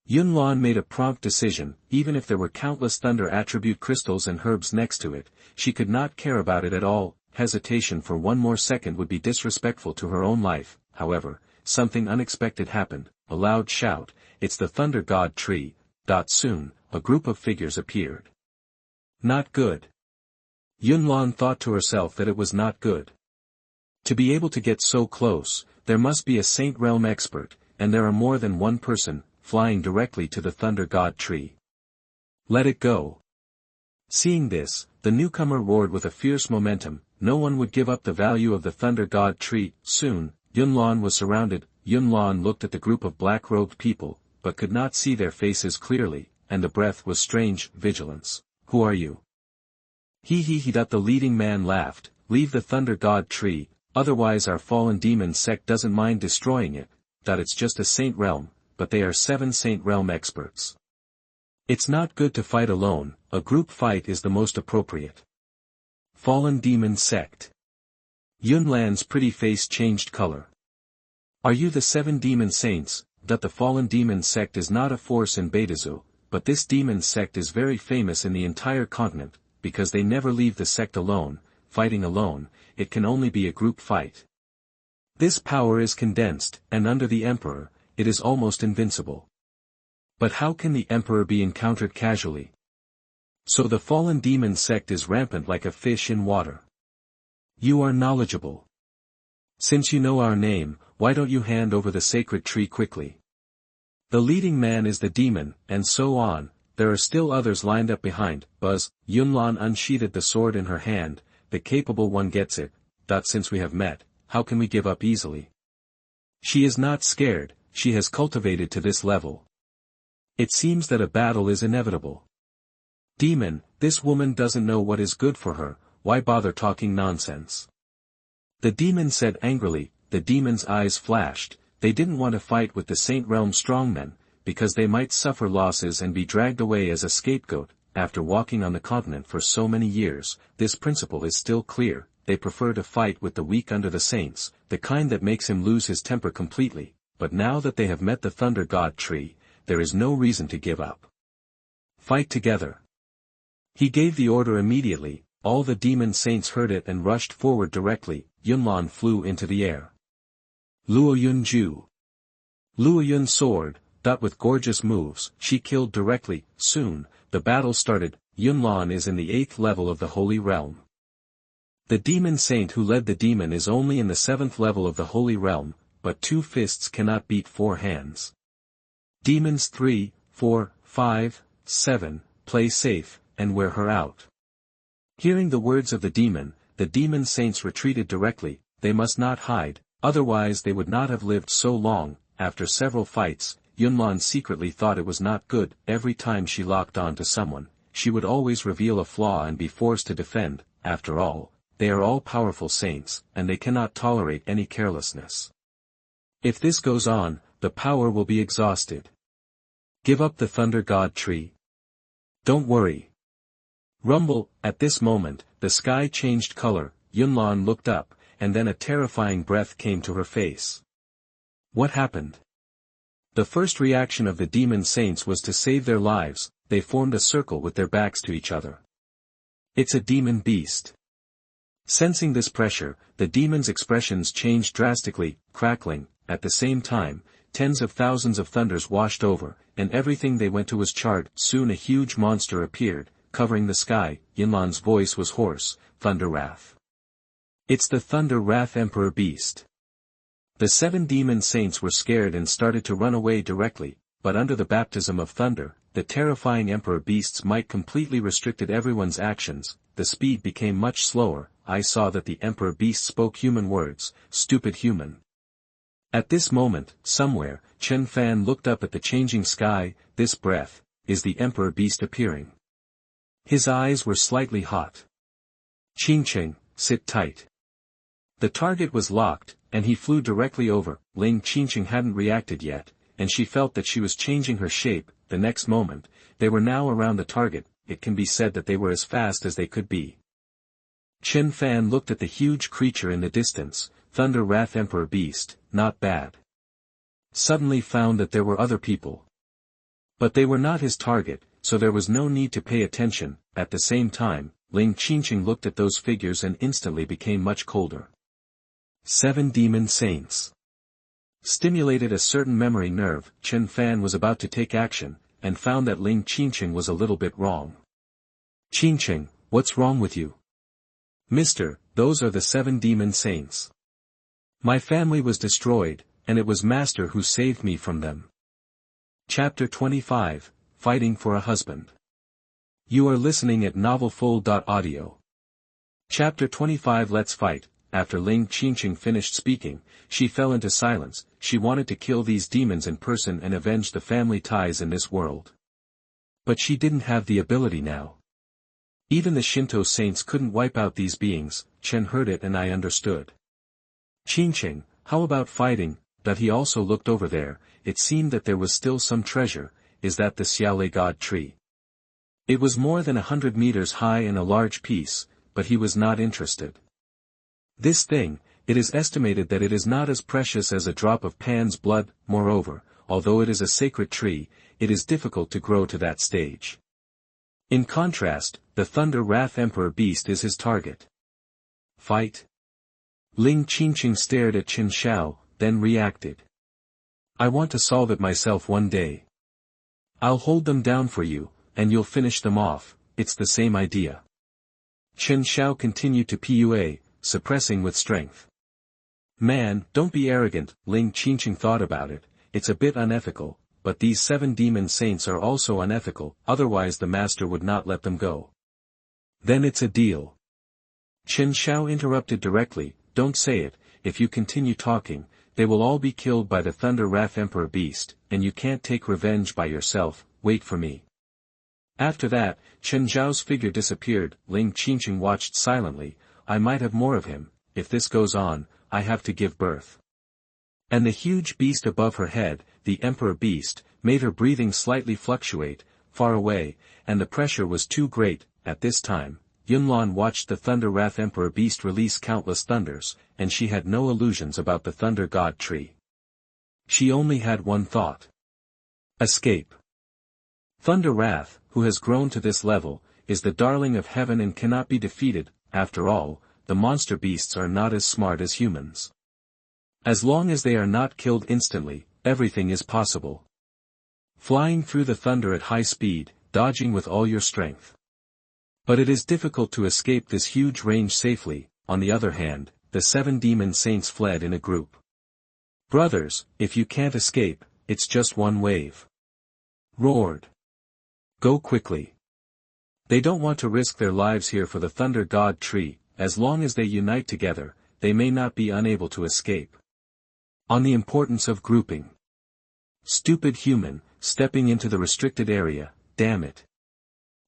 [SPEAKER 1] Yunlan made a prompt decision. Even if there were countless thunder attribute crystals and herbs next to it, she could not care about it at all. Hesitation for one more second would be disrespectful to her own life. However, something unexpected happened. A loud shout, "It's the Thunder God tree!" Soon, a group of figures appeared. Not good. Yunlan thought to herself that it was not good. To be able to get so close, there must be a Saint Realm expert, and there are more than one person, flying directly to the Thunder God tree. Let it go. Seeing this, the newcomer roared with a fierce momentum. No one would give up the value of the Thunder God tree. Soon, Yunlan was surrounded. Yunlan looked at the group of black-robed people, but could not see their faces clearly, and the breath was strange. Vigilance. Who are you? He. The leading man laughed. Leave the Thunder God tree, otherwise our fallen demon sect doesn't mind destroying it. It's just a Saint Realm, but they are 7 Saint Realm experts. It's not good to fight alone, a group fight is the most appropriate. Fallen demon sect. Yunlan's pretty face changed color. Are you the 7 demon saints? The fallen demon sect is not a force in Beidazu, but this demon sect is very famous in the entire continent, because they never leave the sect alone. Fighting alone, it can only be a group fight. This power is condensed, and under the Emperor, it is almost invincible. But how can the Emperor be encountered casually? So the fallen demon sect is rampant like a fish in water. You are knowledgeable. Since you know our name, why don't you hand over the sacred tree quickly? The leading man is the demon, and so on. There are still others lined up behind. Buzz. Yunlan unsheathed the sword in her hand. The capable one gets it. Since we have met, how can we give up easily? She is not scared, she has cultivated to this level. It seems that a battle is inevitable. Demon, this woman doesn't know what is good for her, why bother talking nonsense? The demon said angrily. The demon's eyes flashed. They didn't want to fight with the Saint Realm strongmen, because they might suffer losses and be dragged away as a scapegoat. After walking on the continent for so many years, this principle is still clear. They prefer to fight with the weak under the saints, the kind that makes him lose his temper completely. But now that they have met the Thunder God tree, there is no reason to give up. Fight together. He gave the order immediately. All the demon saints heard it and rushed forward directly. Yunlan flew into the air. Luoyun Ju. Luoyun soared. With gorgeous moves, she killed directly. Soon, the battle started. Yunlan is in the 8th level of the Holy Realm. The demon saint who led the demon is only in the 7th level of the Holy Realm, but 2 fists cannot beat 4 hands. Demons 3, 4, 5, 7, play safe, and wear her out. Hearing the words of the demon saints retreated directly. They must not hide, otherwise they would not have lived so long. After several fights, Yunlan secretly thought it was not good. Every time she locked on to someone, she would always reveal a flaw and be forced to defend. After all, they are all powerful saints, and they cannot tolerate any carelessness. If this goes on, the power will be exhausted. Give up the Thunder God tree. Don't worry. Rumble. At this moment, the sky changed color. Yunlan looked up, and then a terrifying breath came to her face. What happened? The first reaction of the demon saints was to save their lives. they formed a circle with their backs to each other. It's a demon beast. Sensing this pressure, the demon's expressions changed drastically, crackling. At the same time, tens of thousands of thunders washed over, and everything they went to was charred. Soon a huge monster appeared, covering the sky. Yunlan's voice was hoarse, Thunder Wrath. It's the Thunder Wrath Emperor beast. The 7 demon saints were scared and started to run away directly, but under the baptism of thunder, the terrifying Emperor beast's might completely restricted everyone's actions. The speed became much slower. I saw that the Emperor beast spoke human words, stupid human. At this moment, somewhere, Chen Fan looked up at the changing sky. This breath, is the Emperor beast appearing. His eyes were slightly hot. Qingcheng, sit tight. The target was locked, and he flew directly over. Ling Qingcheng hadn't reacted yet, and she felt that she was changing her shape. The next moment, they were now around the target. It can be said that they were as fast as they could be. Chen Fan looked at the huge creature in the distance. Thunder Wrath Emperor beast, not bad. Suddenly found that there were other people. But they were not his target, so there was no need to pay attention. At the same time, Ling Qingcheng looked at those figures and instantly became much colder. 7 demon saints. Stimulated a certain memory nerve. Chen Fan was about to take action, and found that Ling Qingcheng was a little bit wrong. Qingcheng, what's wrong with you? Mister, those are the 7 demon saints. My family was destroyed, and it was Master who saved me from them. Chapter 25, Fighting for a Husband. You are listening at novelfull.audio. Chapter 25 Let's fight. After Ling Qingcheng finished speaking, she fell into silence. She wanted to kill these demons in person and avenge the family ties in this world. But she didn't have the ability now. Even the Shinto saints couldn't wipe out these beings. Chen heard it and I understood. Qingcheng, how about fighting? But he also looked over there. It seemed that there was still some treasure. Is that the Xiaolei God tree? It was more than 100 meters high and a large piece, but he was not interested. This thing, it is estimated that it is not as precious as a drop of Pan's blood. Moreover, although it is a sacred tree, it is difficult to grow to that stage. In contrast, the Thunder Wrath Emperor beast is his target. Fight? Ling Qingcheng stared at Qin Xiao, then reacted. I want to solve it myself one day. I'll hold them down for you, and you'll finish them off. It's the same idea. Qin Xiao continued to PUA, suppressing with strength. Man, don't be arrogant. Ling Qingcheng thought about it. It's a bit unethical, but these 7 demon saints are also unethical, otherwise the master would not let them go. Then it's a deal. Qin Xiao interrupted directly, don't say it. If you continue talking, they will all be killed by the Thunder Wrath Emperor beast, and you can't take revenge by yourself. Wait for me. After that, Chen Zhao's figure disappeared. Ling Qingcheng watched silently. I might have more of him. If this goes on, I have to give birth. And the huge beast above her head, the Emperor beast, made her breathing slightly fluctuate, far away, and the pressure was too great. At this time, Yunlan watched the Thunder Wrath Emperor beast release countless thunders, and she had no illusions about the Thunder God tree. She only had one thought. Escape. Thunder Wrath, who has grown to this level, is the darling of heaven and cannot be defeated. After all, the monster beasts are not as smart as humans. As long as they are not killed instantly, everything is possible. Flying through the thunder at high speed, dodging with all your strength. But it is difficult to escape this huge range safely. On the other hand, the 7 demon saints fled in a group. Brothers, if you can't escape, it's just one wave. Roared. Go quickly. They don't want to risk their lives here for the Thunder God tree. As long as they unite together, they may not be unable to escape. On the importance of grouping. Stupid human, stepping into the restricted area, damn it.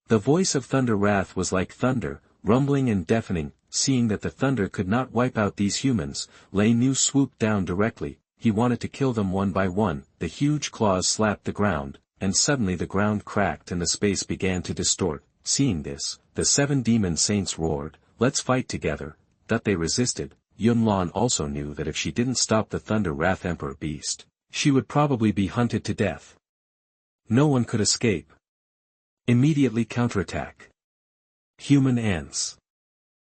[SPEAKER 1] The voice of Thunder Wrath was like thunder, rumbling and deafening. Seeing that the thunder could not wipe out these humans, Lei Nu swooped down directly. He wanted to kill them one by one. The huge claws slapped the ground, and suddenly the ground cracked and the space began to distort. Seeing this, the 7 demon saints roared, let's fight together. That they resisted. Yunlan also knew that if she didn't stop the Thunder Wrath Emperor beast, she would probably be hunted to death. No one could escape. Immediately counterattack. Human ants.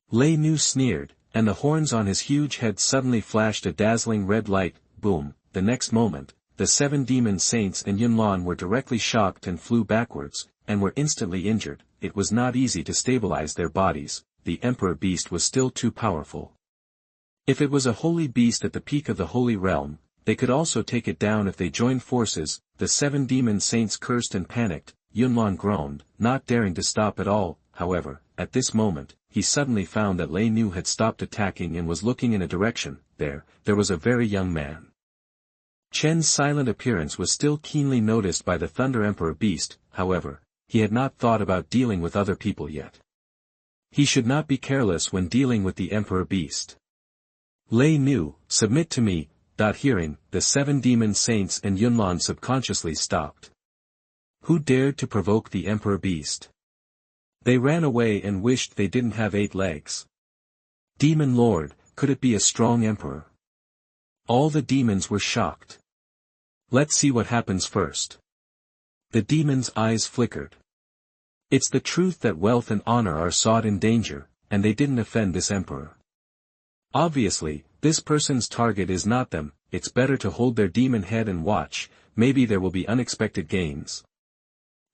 [SPEAKER 1] Lei Nu sneered, and the horns on his huge head suddenly flashed a dazzling red light. Boom. The next moment, the 7 demon saints and Yunlan were directly shocked and flew backwards, and were instantly injured. It was not easy to stabilize their bodies. The Emperor Beast was still too powerful. If it was a holy beast at the peak of the Holy Realm, they could also take it down if they joined forces. The 7 demon saints cursed and panicked. Yunlan groaned, not daring to stop at all. However, at this moment, he suddenly found that Lei Nu had stopped attacking and was looking in a direction. There was a very young man. Chen's silent appearance was still keenly noticed by the Thunder Emperor Beast. However, he had not thought about dealing with other people yet. He should not be careless when dealing with the Emperor Beast. Lei Nu, submit to me. Hearing, the 7 demon saints and Yunlan subconsciously stopped. Who dared to provoke the Emperor Beast? They ran away and wished they didn't have 8 legs. Demon Lord, could it be a strong emperor? All the demons were shocked. Let's see what happens first. The demons' eyes flickered. It's the truth that wealth and honor are sought in danger, and they didn't offend this emperor. Obviously, this person's target is not them. It's better to hold their demon head and watch. Maybe there will be unexpected gains.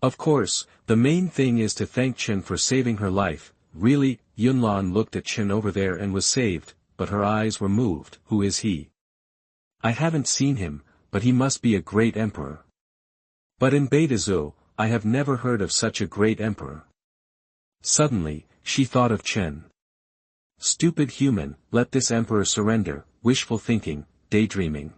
[SPEAKER 1] Of course, the main thing is to thank Chen for saving her life. Really, Yunlan looked at Chen over there and was saved, but her eyes were moved. Who is he? I haven't seen him, but he must be a great emperor. But in Beidazu, I have never heard of such a great emperor. Suddenly, she thought of Chen. Stupid human, let this emperor surrender. Wishful thinking, daydreaming.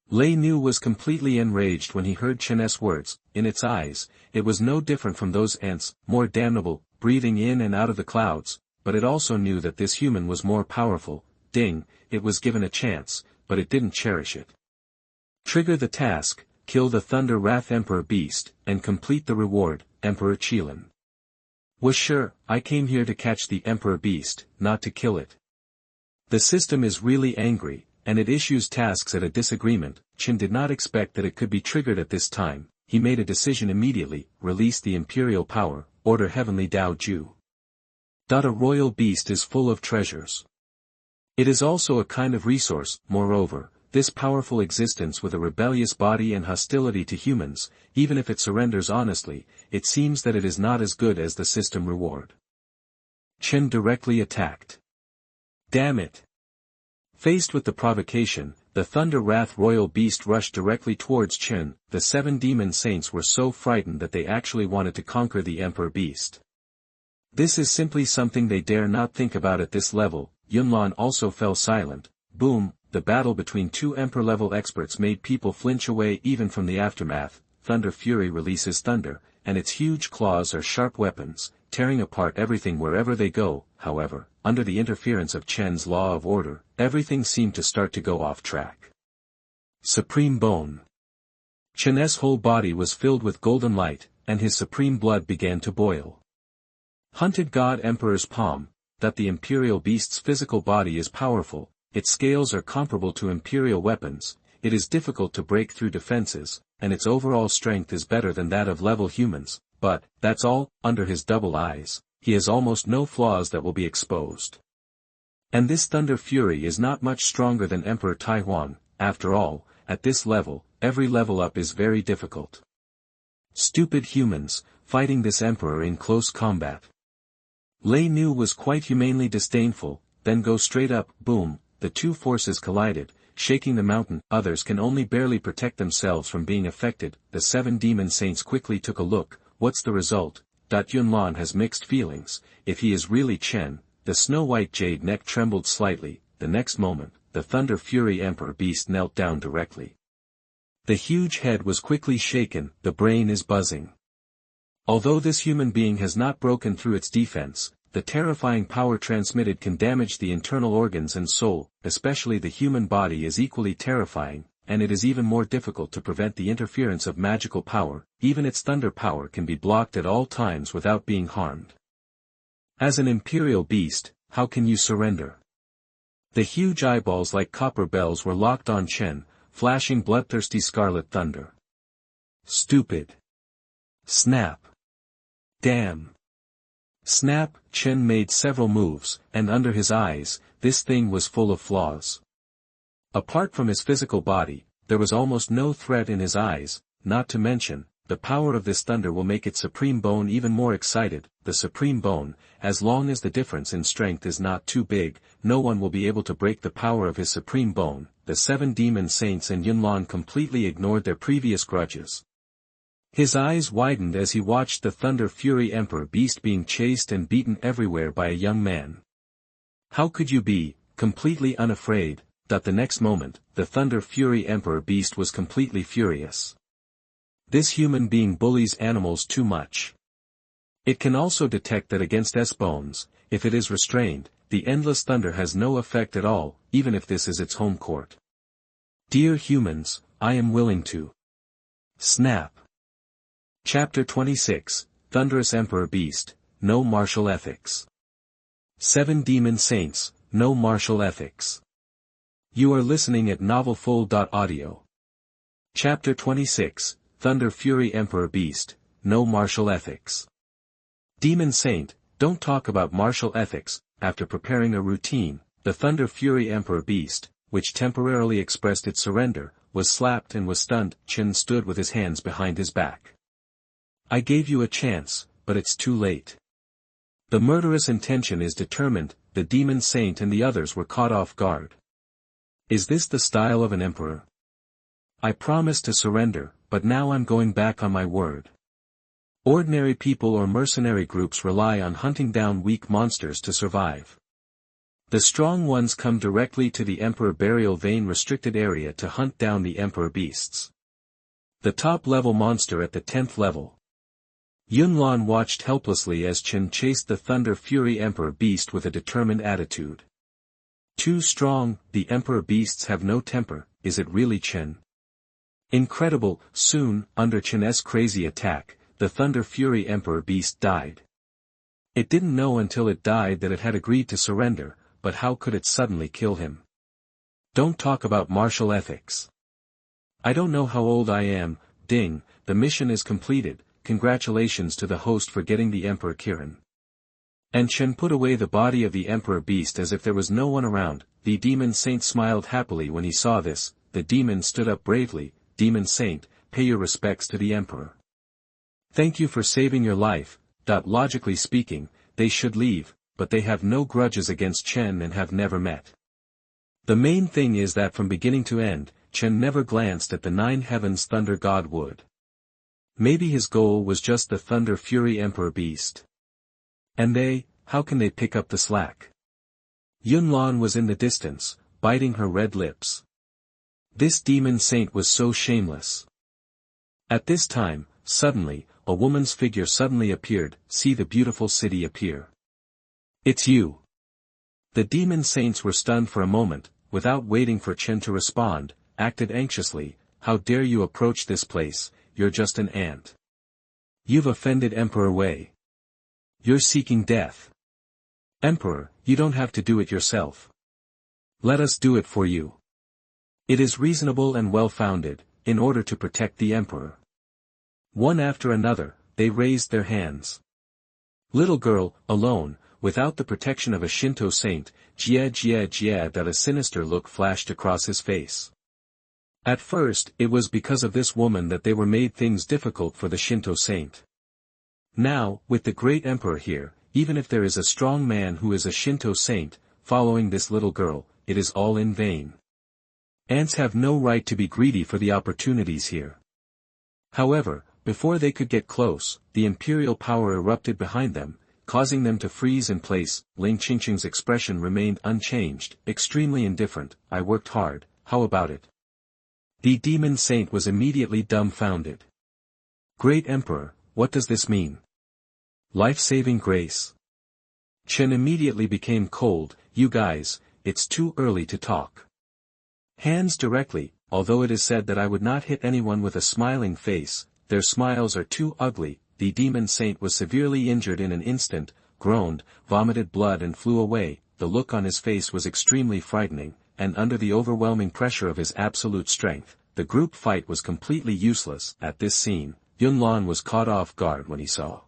[SPEAKER 1] Lei Nu was completely enraged when he heard Chen's words. In its eyes, it was no different from those ants, more damnable, breathing in and out of the clouds, but it also knew that this human was more powerful. Ding, it was given a chance, but it didn't cherish it. Trigger the task, kill the Thunder Wrath Emperor Beast, and complete the reward. Emperor Qilin was sure, I came here to catch the Emperor Beast, not to kill it. The system is really angry, and it issues tasks at a disagreement. Chen did not expect that it could be triggered at this time. He made a decision immediately, release the imperial power, order heavenly Dao Ju. A royal beast is full of treasures. It is also a kind of resource. Moreover, this powerful existence with a rebellious body and hostility to humans, even if it surrenders honestly, it seems that it is not as good as the system reward. Chen directly attacked. Damn it! Faced with the provocation, the Thunder Wrath Royal Beast rushed directly towards Chen. The 7 demon saints were so frightened that they actually wanted to conquer the Emperor Beast. This is simply something they dare not think about at this level. Yunlan also fell silent. Boom, the battle between 2 Emperor-level experts made people flinch away even from the aftermath. Thunder Fury releases thunder, and its huge claws are sharp weapons, tearing apart everything wherever they go. However, under the interference of Chen's law of order, everything seemed to start to go off track. Supreme Bone. Chen's whole body was filled with golden light, and his supreme blood began to boil. Hunted God Emperor's palm, that the Imperial Beast's physical body is powerful, its scales are comparable to Imperial weapons, it is difficult to break through defenses, and its overall strength is better than that of level humans, but, that's all. Under his double eyes, he has almost no flaws that will be exposed. And this Thunder Fury is not much stronger than Emperor Taihuan. After all, at this level, every level up is very difficult. Stupid humans, fighting this emperor in close combat. Lei Nu was quite humanely disdainful. Then go straight up. Boom, the 2 forces collided, shaking the mountain. Others can only barely protect themselves from being affected. The 7 demon saints quickly took a look. What's the result? Yunlan has mixed feelings. If he is really Chen, the snow-white jade neck trembled slightly. The next moment, the Thunder Fury Emperor Beast knelt down directly. The huge head was quickly shaken. The brain is buzzing. Although this human being has not broken through its defense, the terrifying power transmitted can damage the internal organs and soul. Especially the human body is equally terrifying, and it is even more difficult to prevent the interference of magical power. Even its thunder power can be blocked at all times without being harmed. As an imperial beast, how can you surrender? The huge eyeballs like copper bells were locked on Chen, flashing bloodthirsty scarlet thunder. Stupid. Snap. Damn. Snap, Chen made several moves, and under his eyes, this thing was full of flaws. Apart from his physical body, there was almost no threat in his eyes, not to mention, the power of this thunder will make its supreme bone even more excited. The supreme bone, as long as the difference in strength is not too big, no one will be able to break the power of his supreme bone. The 7 demon saints and Yunlan completely ignored their previous grudges. His eyes widened as he watched the Thunder Fury Emperor beast being chased and beaten everywhere by a young man. How could you be, completely unafraid? The next moment, the Thunder Fury Emperor beast was completely furious. This human being bullies animals too much. It can also detect that against S-bones, if it is restrained, the endless thunder has no effect at all, even if this is its home court. Dear humans, I am willing to. Snap. Chapter 26, Thunderous Emperor Beast, No Martial Ethics. 7 Demon Saints, No Martial Ethics. You are listening at novelfull.audio. Chapter 26, Thunder Fury Emperor Beast, No Martial Ethics. Demon Saint, don't talk about martial ethics. After preparing a routine, the Thunder Fury Emperor Beast, which temporarily expressed its surrender, was slapped and was stunned. Chen stood with his hands behind his back. I gave you a chance, but it's too late. The murderous intention is determined. The Demon Saint and the others were caught off guard. Is this the style of an emperor? I promised to surrender, but now I'm going back on my word. Ordinary people or mercenary groups rely on hunting down weak monsters to survive. The strong ones come directly to the Emperor Burial Vein restricted area to hunt down the Emperor beasts. The top-level monster at the 10th level. Yunlan watched helplessly as Chen chased the Thunder Fury Emperor beast with a determined attitude. Too strong, the Emperor beasts have no temper. Is it really Chen? Incredible, soon, under Chen's crazy attack, the Thunder Fury Emperor beast died. It didn't know until it died that it had agreed to surrender, but how could it suddenly kill him? Don't talk about martial ethics. I don't know how old I am. Ding, the mission is completed. Congratulations to the host for getting the Emperor Kirin. And Chen put away the body of the Emperor beast as if there was no one around. The Demon Saint smiled happily when he saw this. The demon stood up bravely. Demon Saint, pay your respects to the Emperor. Thank you for saving your life. Logically speaking, they should leave, but they have no grudges against Chen and have never met. The main thing is that from beginning to end, Chen never glanced at the 9 heavens Thunder God would. Maybe his goal was just the Thunder Fury Emperor beast. And they, how can they pick up the slack? Yunlan was in the distance, biting her red lips. This Demon Saint was so shameless. At this time, suddenly, a woman's figure suddenly appeared. See the beautiful city appear. It's you. The Demon Saints were stunned for a moment, without waiting for Chen to respond, acted anxiously. How dare you approach this place? You're just an ant. You've offended Emperor Wei. You're seeking death. Emperor, you don't have to do it yourself. Let us do it for you. It is reasonable and well-founded, in order to protect the Emperor. One after another, they raised their hands. Little girl, alone, without the protection of a Shinto saint, that a sinister look flashed across his face. At first, it was because of this woman that they were made things difficult for the Shinto saint. Now, with the great Emperor here, even if there is a strong man who is a Shinto saint, following this little girl, it is all in vain. Ants have no right to be greedy for the opportunities here. However, before they could get close, the imperial power erupted behind them, causing them to freeze in place. Ling Qingcheng's expression remained unchanged, extremely indifferent. I worked hard, how about it? The Demon Saint was immediately dumbfounded. Great Emperor, what does this mean? Life-saving grace? Chen immediately became cold. You guys, it's too early to talk. Hands directly. Although it is said that I would not hit anyone with a smiling face, their smiles are too ugly. The Demon Saint was severely injured in an instant, groaned, vomited blood and flew away. The look on his face was extremely frightening, and under the overwhelming pressure of his absolute strength, the group fight was completely useless. At this scene, Yunlan was caught off guard when he saw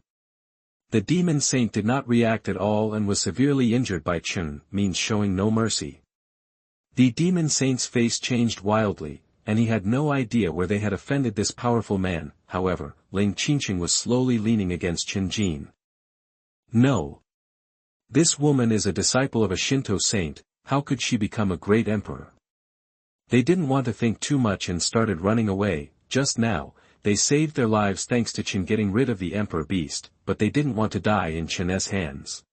[SPEAKER 1] The demon saint did not react at all and was severely injured by Chen, means showing no mercy. The demon saint's face changed wildly, and he had no idea where they had offended this powerful man. However, Ling Qingcheng was slowly leaning against Chen Jin. No. This woman is a disciple of a Shinto saint, how could she become a great emperor? They didn't want to think too much and started running away. Just now, they saved their lives thanks to Chen getting rid of the emperor beast, but they didn't want to die in Chen's hands.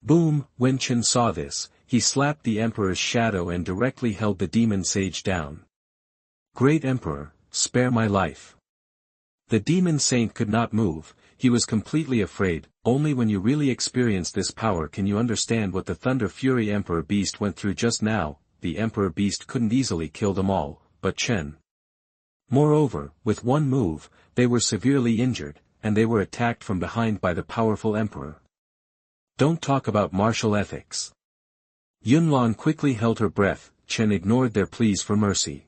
[SPEAKER 1] Boom! When Chen saw this, he slapped the emperor's shadow and directly held the demon sage down. Great emperor, spare my life. The demon saint could not move, he was completely afraid. Only when you really experience this power can you understand what the Thunder Fury Emperor Beast went through just now. The Emperor Beast couldn't easily kill them all, but Chen. Moreover, with one move, they were severely injured, and they were attacked from behind by the powerful emperor. Don't talk about martial ethics. Yunlan quickly held her breath. Chen ignored their pleas for mercy.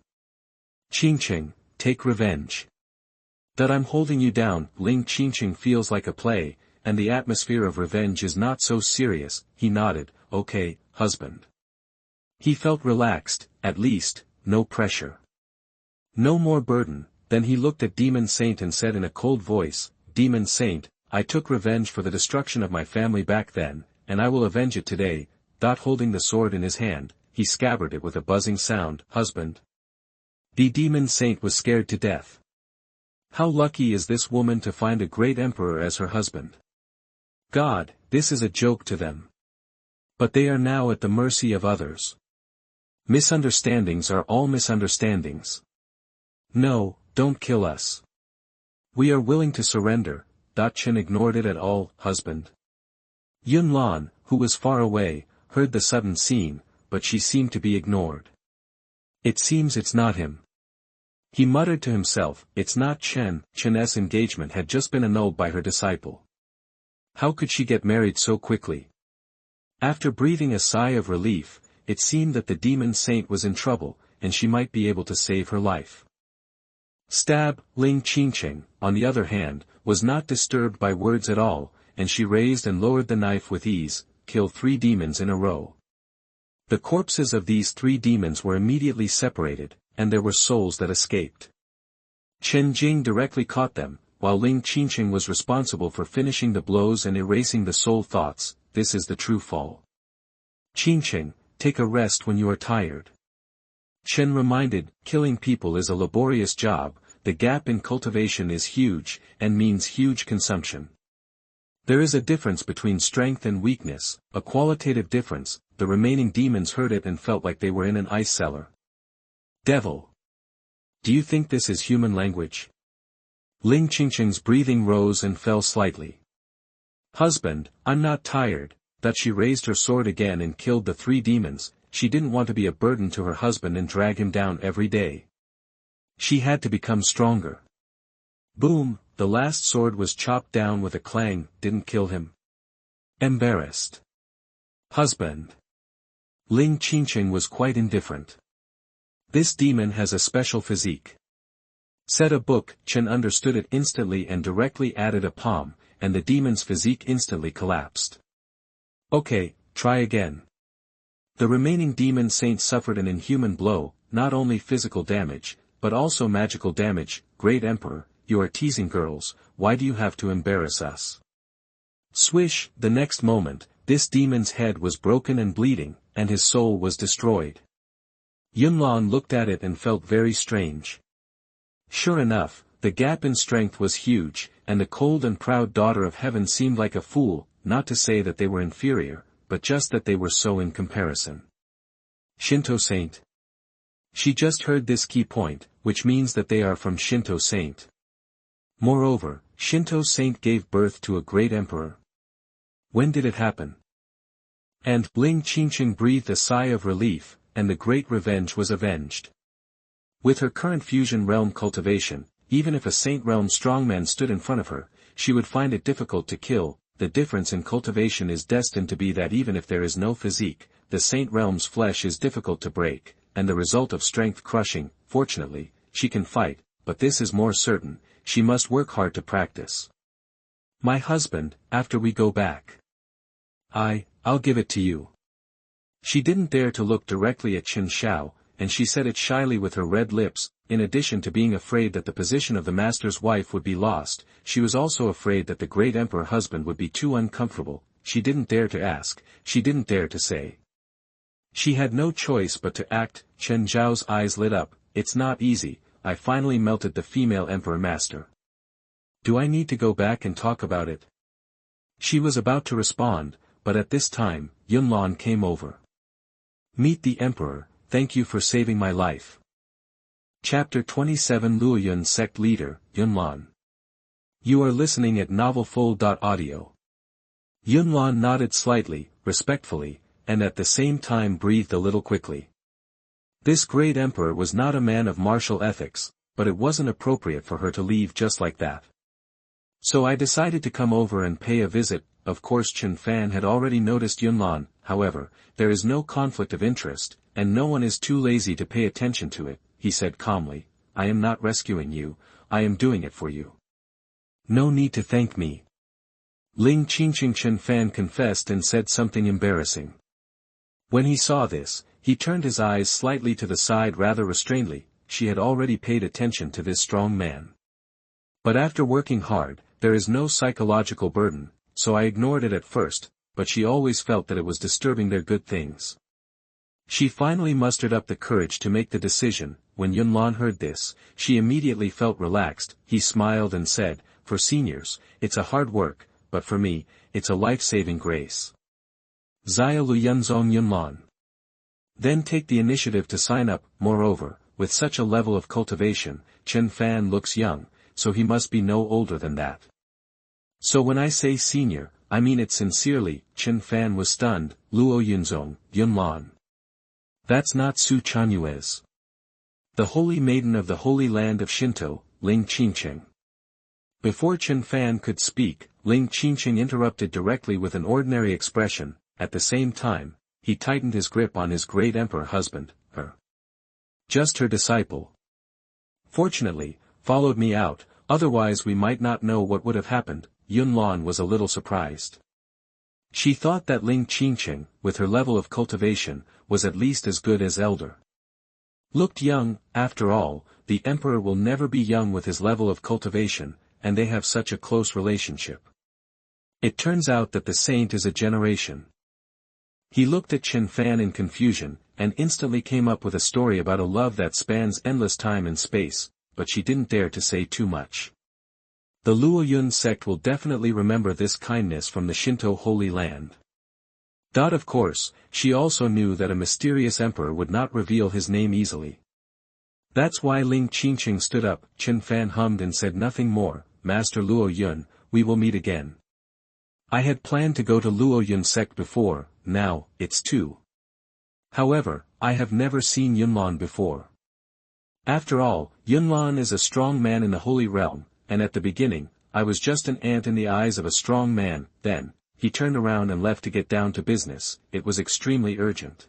[SPEAKER 1] Qingcheng, take revenge. That I'm holding you down. Ling Qingcheng feels like a play, and the atmosphere of revenge is not so serious. He nodded, okay, husband. He felt relaxed, at least, no pressure. No more burden. Then he looked at Demon Saint and said in a cold voice, Demon Saint, I took revenge for the destruction of my family back then, and I will avenge it today. Holding the sword in his hand, he scabbarded it with a buzzing sound. Husband. The Demon Saint was scared to death. How lucky is this woman to find a great emperor as her husband. God, this is a joke to them. But they are now at the mercy of others. Misunderstandings are all misunderstandings. No, don't kill us. We are willing to surrender. Chen ignored it at all. Husband. Yunlan, who was far away, heard the sudden scene, but she seemed to be ignored. It seems it's not him. He muttered to himself, it's not Chen. Chen's engagement had just been annulled by her disciple. How could she get married so quickly? After breathing a sigh of relief, it seemed that the demon saint was in trouble, and she might be able to save her life. Stab. Ling Qingcheng, on the other hand, was not disturbed by words at all, and she raised and lowered the knife with ease. Kill 3 demons in a row. The corpses of these 3 demons were immediately separated, and there were souls that escaped. Chen Jing directly caught them, while Ling Qingcheng was responsible for finishing the blows and erasing the soul thoughts. This is the true fall. Qingcheng, take a rest when you are tired. Chen reminded, killing people is a laborious job, the gap in cultivation is huge, and means huge consumption. There is a difference between strength and weakness, a qualitative difference. The remaining demons heard it and felt like they were in an ice cellar. Devil. Do you think this is human language? Ling Qingcheng's breathing rose and fell slightly. Husband, I'm not tired. That she raised her sword again and killed the 3 demons. She didn't want to be a burden to her husband and drag him down every day. She had to become stronger. Boom, the last sword was chopped down with a clang. Didn't kill him. Embarrassed. Husband. Ling Qingcheng was quite indifferent. This demon has a special physique. Said a book. Chen understood it instantly and directly added a palm, and the demon's physique instantly collapsed. Okay, try again. The remaining demon saint suffered an inhuman blow, not only physical damage, but also magical damage. Great Emperor, you are teasing girls, why do you have to embarrass us? Swish. The next moment, this demon's head was broken and bleeding, and his soul was destroyed. Yunlan looked at it and felt very strange. Sure enough, the gap in strength was huge, and the cold and proud daughter of heaven seemed like a fool, not to say that they were inferior, but just that they were so in comparison. Shinto saint. She just heard this key point, which means that they are from Shinto saint. Moreover, Shinto saint gave birth to a great emperor. When did it happen? And Ling Qingcheng breathed a sigh of relief, and the great revenge was avenged. With her current fusion realm cultivation, even if a saint realm strongman stood in front of her, she would find it difficult to kill. The difference in cultivation is destined to be that even if there is no physique, the saint realm's flesh is difficult to break, and the result of strength crushing. Fortunately, she can fight, but this is more certain, she must work hard to practice. My husband, after we go back. I'll give it to you. She didn't dare to look directly at Qin Shao, and she said it shyly with her red lips. In addition to being afraid that the position of the master's wife would be lost, she was also afraid that the great emperor husband would be too uncomfortable. She didn't dare to ask, she didn't dare to say. She had no choice but to act. Chen Zhao's eyes lit up. It's not easy. I finally melted the female emperor master. Do I need to go back and talk about it? She was about to respond, but at this time, Yunlan came over. Meet the emperor, thank you for saving my life. Chapter 27 Luoyun Sect Leader, Yunlan. You are listening at novelfull.audio. Yunlan nodded slightly, respectfully, and at the same time breathed a little quickly. This great emperor was not a man of martial ethics, but it wasn't appropriate for her to leave just like that. So I decided to come over and pay a visit. Of course Chen Fan had already noticed Yunlan, however, there is no conflict of interest, and no one is too lazy to pay attention to it, he said calmly. I am not rescuing you, I am doing it for you. No need to thank me. Ling Qingcheng. Chen Fan confessed and said something embarrassing. When he saw this, he turned his eyes slightly to the side rather restrainedly. She had already paid attention to this strong man. But after working hard, there is no psychological burden, so I ignored it at first, but she always felt that it was disturbing their good things. She finally mustered up the courage to make the decision. When Yunlan heard this, she immediately felt relaxed. He smiled and said, for seniors, it's a hard work, but for me, it's a life-saving grace. Zia Luyenzong Yunlan. Then take the initiative to sign up. Moreover, with such a level of cultivation, Chen Fan looks young, so he must be no older than that. So when I say senior, I mean it sincerely. Chen Fan was stunned. Luoyunzong, Yunlan. That's not Su Chuanyuez. The holy maiden of the holy land of Shinto, Ling Qingcheng. Before Chen Fan could speak, Ling Qingcheng interrupted directly with an ordinary expression. At the same time, he tightened his grip on his great emperor husband, her. Just her disciple. Fortunately, followed me out, otherwise we might not know what would have happened. Yunlan was a little surprised. She thought that Ling Qingcheng, with her level of cultivation, was at least as good as elder. Looked young. After all, the emperor will never be young with his level of cultivation, and they have such a close relationship. It turns out that the saint is a generation. He looked at Chen Fan in confusion, and instantly came up with a story about a love that spans endless time and space, but she didn't dare to say too much. The Luoyun sect will definitely remember this kindness from the Shinto Holy Land. Of course, she also knew that a mysterious emperor would not reveal his name easily. That's why Ling Qingcheng stood up. Chen Fan hummed and said nothing more. Master Luoyun, we will meet again. I had planned to go to Luoyun sect before, now, it's two. However, I have never seen Yunlan before. After all, Yunlan is a strong man in the Holy Realm, and at the beginning, I was just an ant in the eyes of a strong man. Then, he turned around and left to get down to business. It was extremely urgent.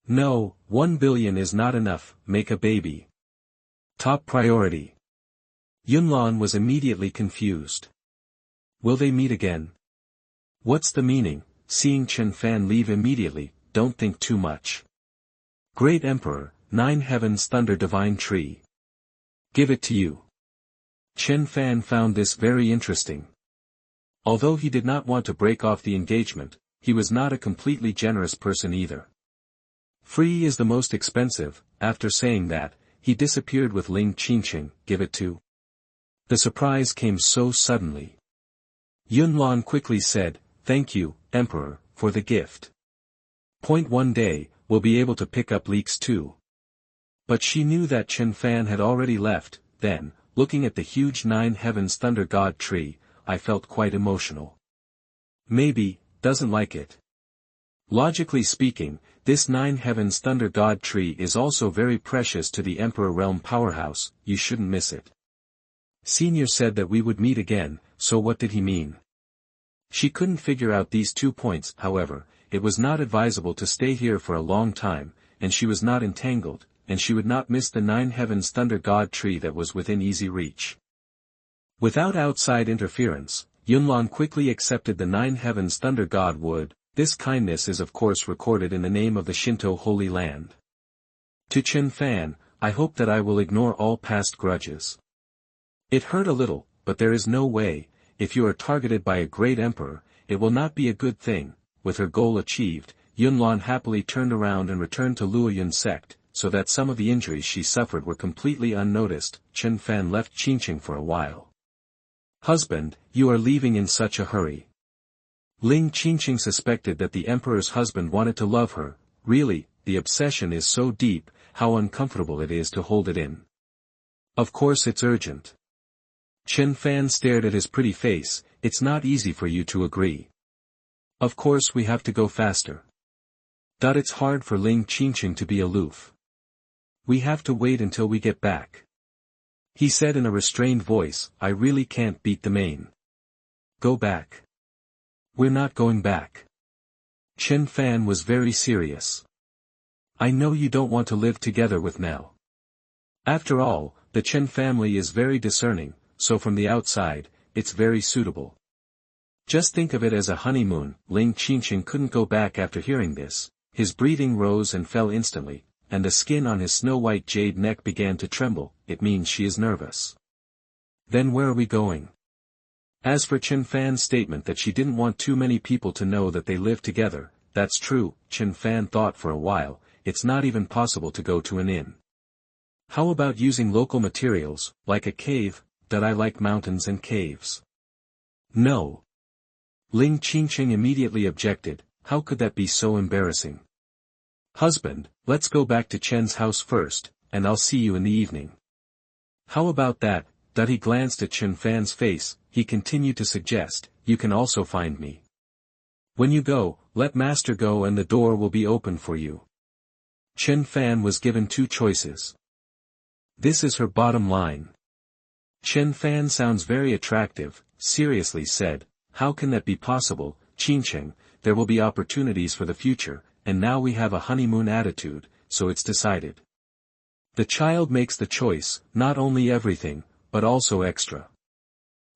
[SPEAKER 1] No, 1 billion is not enough. Make a baby. Top priority. Yunlan was immediately confused. Will they meet again? What's the meaning? Seeing Chen Fan leave immediately, don't think too much. Great Emperor, 9 heavens thunder divine tree. Give it to you. Chen Fan found this very interesting. Although he did not want to break off the engagement, he was not a completely generous person either. Free is the most expensive. After saying that, he disappeared with Ling Qingcheng. Give it to. The surprise came so suddenly. Yunlan quickly said, thank you, Emperor, for the gift. One day, we'll be able to pick up leaks too. But she knew that Chen Fan had already left. Then, looking at the huge 9 heavens thunder god tree, I felt quite emotional. Maybe, doesn't like it. Logically speaking, this 9 heavens thunder god tree is also very precious to the Emperor Realm powerhouse. You shouldn't miss it. Senior said that we would meet again, so what did he mean? She couldn't figure out these 2 points. However, it was not advisable to stay here for a long time, and she was not entangled, and she would not miss the 9 heavens thunder god tree that was within easy reach. Without outside interference, Yunlan quickly accepted the Nine Heavens Thunder God would. This kindness is of course recorded in the name of the Shinto Holy Land. To Chen Fan, I hope that I will ignore all past grudges. It hurt a little, but there is no way, if you are targeted by a great emperor, it will not be a good thing. With her goal achieved, Yunlan happily turned around and returned to Luoyun Sect, so that some of the injuries she suffered were completely unnoticed. Chen Fan left Qingcheng for a while. Husband, you are leaving in such a hurry. Ling Qingcheng suspected that the emperor's husband wanted to love her. Really, the obsession is so deep, how uncomfortable it is to hold it in. Of course it's urgent. Chen Fan stared at his pretty face. It's not easy for you to agree. Of course we have to go faster. It's hard for Ling Qingcheng to be aloof. We have to wait until we get back. He said in a restrained voice, I really can't beat the main. Go back. We're not going back. Chen Fan was very serious. I know you don't want to live together with Mel. After all, the Chen family is very discerning, so from the outside, it's very suitable. Just think of it as a honeymoon. Ling Qingcheng couldn't go back after hearing this. His breathing rose and fell instantly, and the skin on his snow-white jade neck began to tremble. It means she is nervous. Then where are we going? As for Chen Fan's statement that she didn't want too many people to know that they lived together, that's true. Chen Fan thought for a while. It's not even possible to go to an inn. How about using local materials, like a cave? I like mountains and caves. No. Ling Qingcheng immediately objected. How could that be so embarrassing? Husband, let's go back to Chen's house first, and I'll see you in the evening. How about that? He glanced at Chen Fan's face. He continued to suggest, you can also find me. When you go, let Master go and the door will be open for you. Chen Fan was given two choices. This is her bottom line. Chen Fan sounds very attractive, seriously said, how can that be possible? Qingcheng, there will be opportunities for the future, and now we have a honeymoon attitude, so it's decided. The child makes the choice, not only everything, but also extra.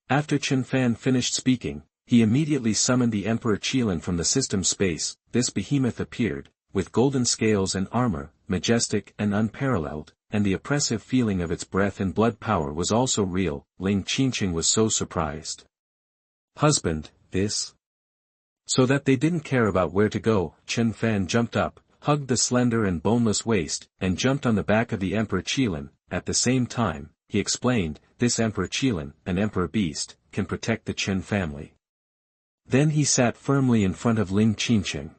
[SPEAKER 1] After Chen Fan finished speaking, he immediately summoned the Emperor Qilin from the system space. This behemoth appeared, with golden scales and armor, majestic and unparalleled, and the oppressive feeling of its breath and blood power was also real. Ling Qingcheng was so surprised. Husband, this? So that they didn't care about where to go, Chen Fan jumped up, hugged the slender and boneless waist, and jumped on the back of the Emperor Qilin. At the same time, he explained, this Emperor Qilin, an emperor beast, can protect the Chen family. Then he sat firmly in front of Ling Qingcheng,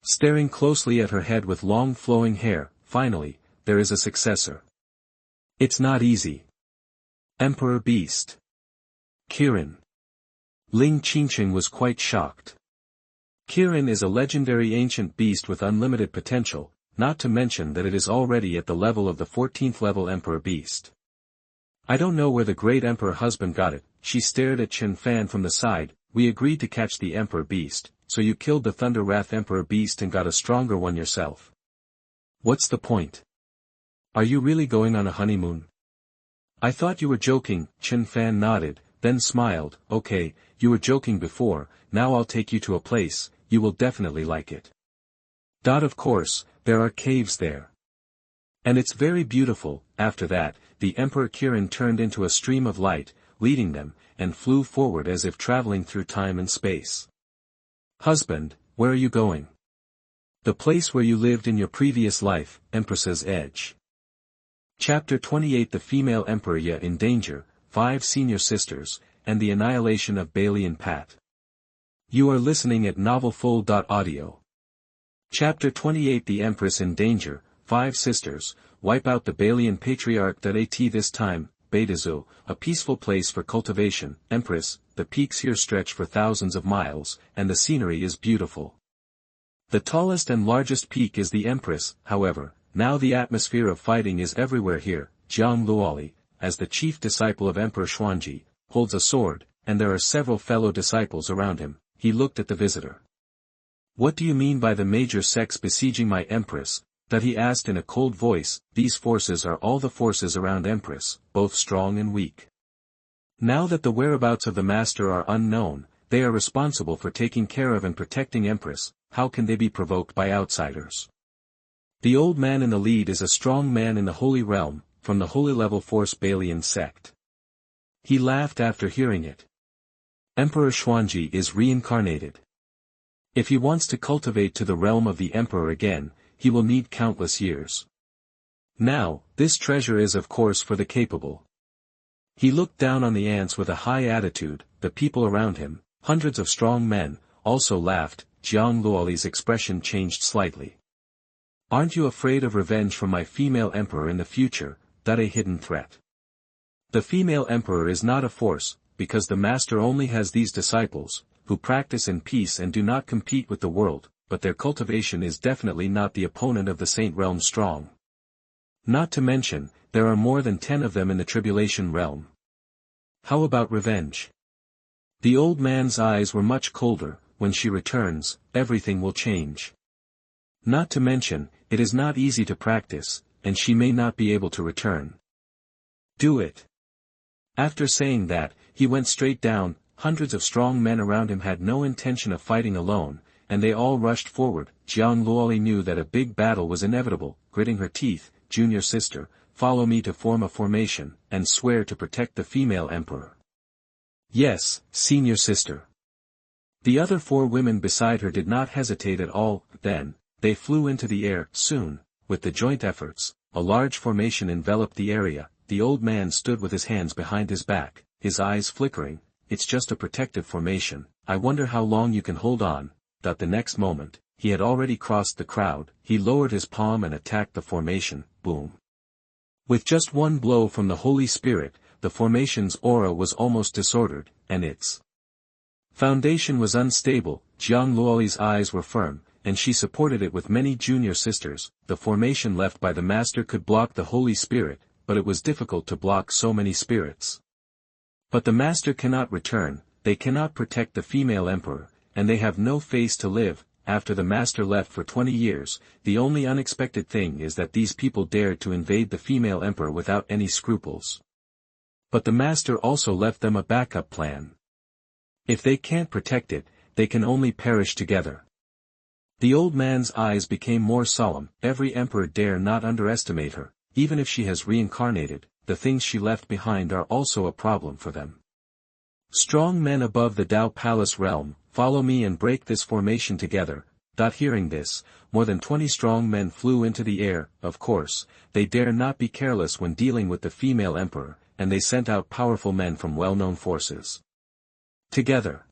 [SPEAKER 1] staring closely at her head with long flowing hair. Finally, there is a successor. It's not easy. Emperor beast. Kirin. Ling Qingcheng was quite shocked. Kirin is a legendary ancient beast with unlimited potential, not to mention that it is already at the level of the 14th level Emperor beast. I don't know where the great Emperor husband got it. She stared at Chen Fan from the side. We agreed to catch the Emperor beast, so you killed the Thunder Wrath Emperor beast and got a stronger one yourself. What's the point? Are you really going on a honeymoon? I thought you were joking. Chen Fan nodded, then smiled. Okay, you were joking before, now I'll take you to a place, you will definitely like it. Of course, there are caves there. And it's very beautiful. After that, the Emperor Kirin turned into a stream of light, leading them, and flew forward as if traveling through time and space. Husband, where are you going? The place where you lived in your previous life, Empress's Edge. Chapter 28. The female emperor yet in danger, 5 senior sisters, and the annihilation of Bailian Pat. You are listening at novelfull.audio. Chapter 28. The Empress in danger, 5 sisters, wipe out the Bailian Patriarch. At this time, Beidazu, a peaceful place for cultivation. Empress, the peaks here stretch for thousands of miles, and the scenery is beautiful. The tallest and largest peak is the Empress, however, now the atmosphere of fighting is everywhere here. Jiang Luoli, as the chief disciple of Emperor Xuanji, holds a sword, and there are several fellow disciples around him. He looked at the visitor. What do you mean by the major sects besieging my Empress? That he asked in a cold voice. These forces are all the forces around Empress, both strong and weak. Now that the whereabouts of the master are unknown, they are responsible for taking care of and protecting Empress. How can they be provoked by outsiders? The old man in the lead is a strong man in the Holy Realm, from the Holy Level Force Bailian Sect. He laughed after hearing it. Emperor Xuanji is reincarnated. If he wants to cultivate to the realm of the Emperor again, he will need countless years. Now, this treasure is of course for the capable. He looked down on the ants with a high attitude. The people around him, hundreds of strong men, also laughed. Jiang Luoli's expression changed slightly. Aren't you afraid of revenge from my female emperor in the future? That a hidden threat. The female emperor is not a force, because the master only has these disciples, who practice in peace and do not compete with the world, but their cultivation is definitely not the opponent of the Saint Realm strong. Not to mention, there are more than 10 of them in the Tribulation Realm. How about revenge? The old man's eyes were much colder. When she returns, everything will change. Not to mention, it is not easy to practice, and she may not be able to return. Do it. After saying that, he went straight down. Hundreds of strong men around him had no intention of fighting alone, and they all rushed forward. Jiang Luoli knew that a big battle was inevitable. Gritting her teeth, junior sister, follow me to form a formation, and swear to protect the female emperor. Yes, senior sister. The other 4 women beside her did not hesitate at all. Then, they flew into the air. Soon, with the joint efforts, a large formation enveloped the area. The old man stood with his hands behind his back, his eyes flickering. It's just a protective formation. I wonder how long you can hold on. The next moment, he had already crossed the crowd. He lowered his palm and attacked the formation. Boom. With just one blow from the Holy Spirit, the formation's aura was almost disordered, and its foundation was unstable. Jiang Luoli's eyes were firm, and she supported it with many junior sisters. The formation left by the master could block the Holy Spirit, but it was difficult to block so many spirits. But the master cannot return, they cannot protect the female emperor, and they have no face to live. After the master left for 20 years, the only unexpected thing is that these people dared to invade the female emperor without any scruples. But the master also left them a backup plan. If they can't protect it, they can only perish together. The old man's eyes became more solemn. Every emperor dare not underestimate her. Even if she has reincarnated, the things she left behind are also a problem for them. Strong men above the Tao Palace realm, follow me and break this formation together. Hearing this, more than 20 strong men flew into the air. Of course, they dare not be careless when dealing with the female emperor, and they sent out powerful men from well-known forces. Together.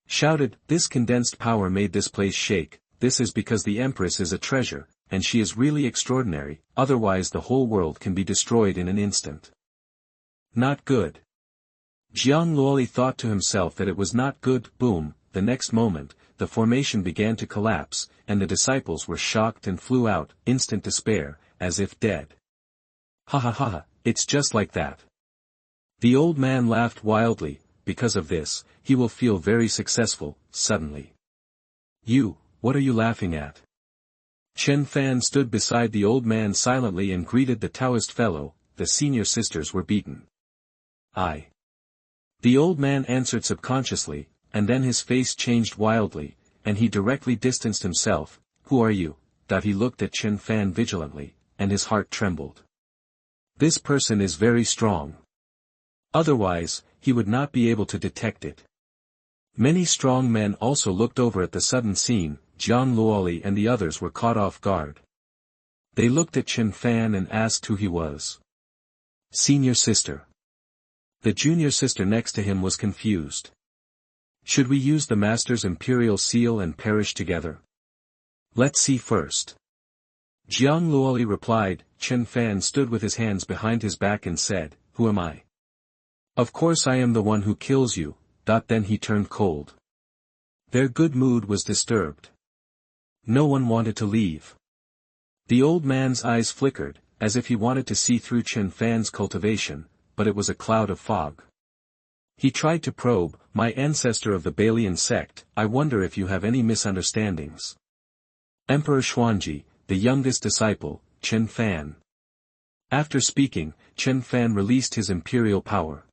[SPEAKER 1] Shouted, this condensed power made this place shake. This is because the Empress is a treasure, and she is really extraordinary, otherwise the whole world can be destroyed in an instant. Not good. Jiang Luoli thought to himself that it was not good. Boom, the next moment, the formation began to collapse, and the disciples were shocked and flew out, instant despair, as if dead. Ha ha ha, it's just like that. The old man laughed wildly. Because of this, he will feel very successful. Suddenly. You, what are you laughing at? Chen Fan stood beside the old man silently and greeted the Taoist fellow. The senior sisters were beaten. I. The old man answered subconsciously, and then his face changed wildly, and he directly distanced himself. Who are you? He looked at Chen Fan vigilantly, and his heart trembled. This person is very strong. Otherwise, he would not be able to detect it. Many strong men also looked over at the sudden scene. Jiang Luoli and the others were caught off guard. They looked at Chen Fan and asked who he was. Senior sister. The junior sister next to him was confused. Should we use the master's imperial seal and perish together? Let's see first. Jiang Luoli replied. Chen Fan stood with his hands behind his back and said, Who am I? Of course I am the one who kills you. Then he turned cold. Their good mood was disturbed. No one wanted to leave. The old man's eyes flickered, as if he wanted to see through Chen Fan's cultivation, but it was a cloud of fog. He tried to probe, my ancestor of the Bailian Sect, I wonder if you have any misunderstandings. Emperor Xuanji, the youngest disciple, Chen Fan. After speaking, Chen Fan released his imperial power.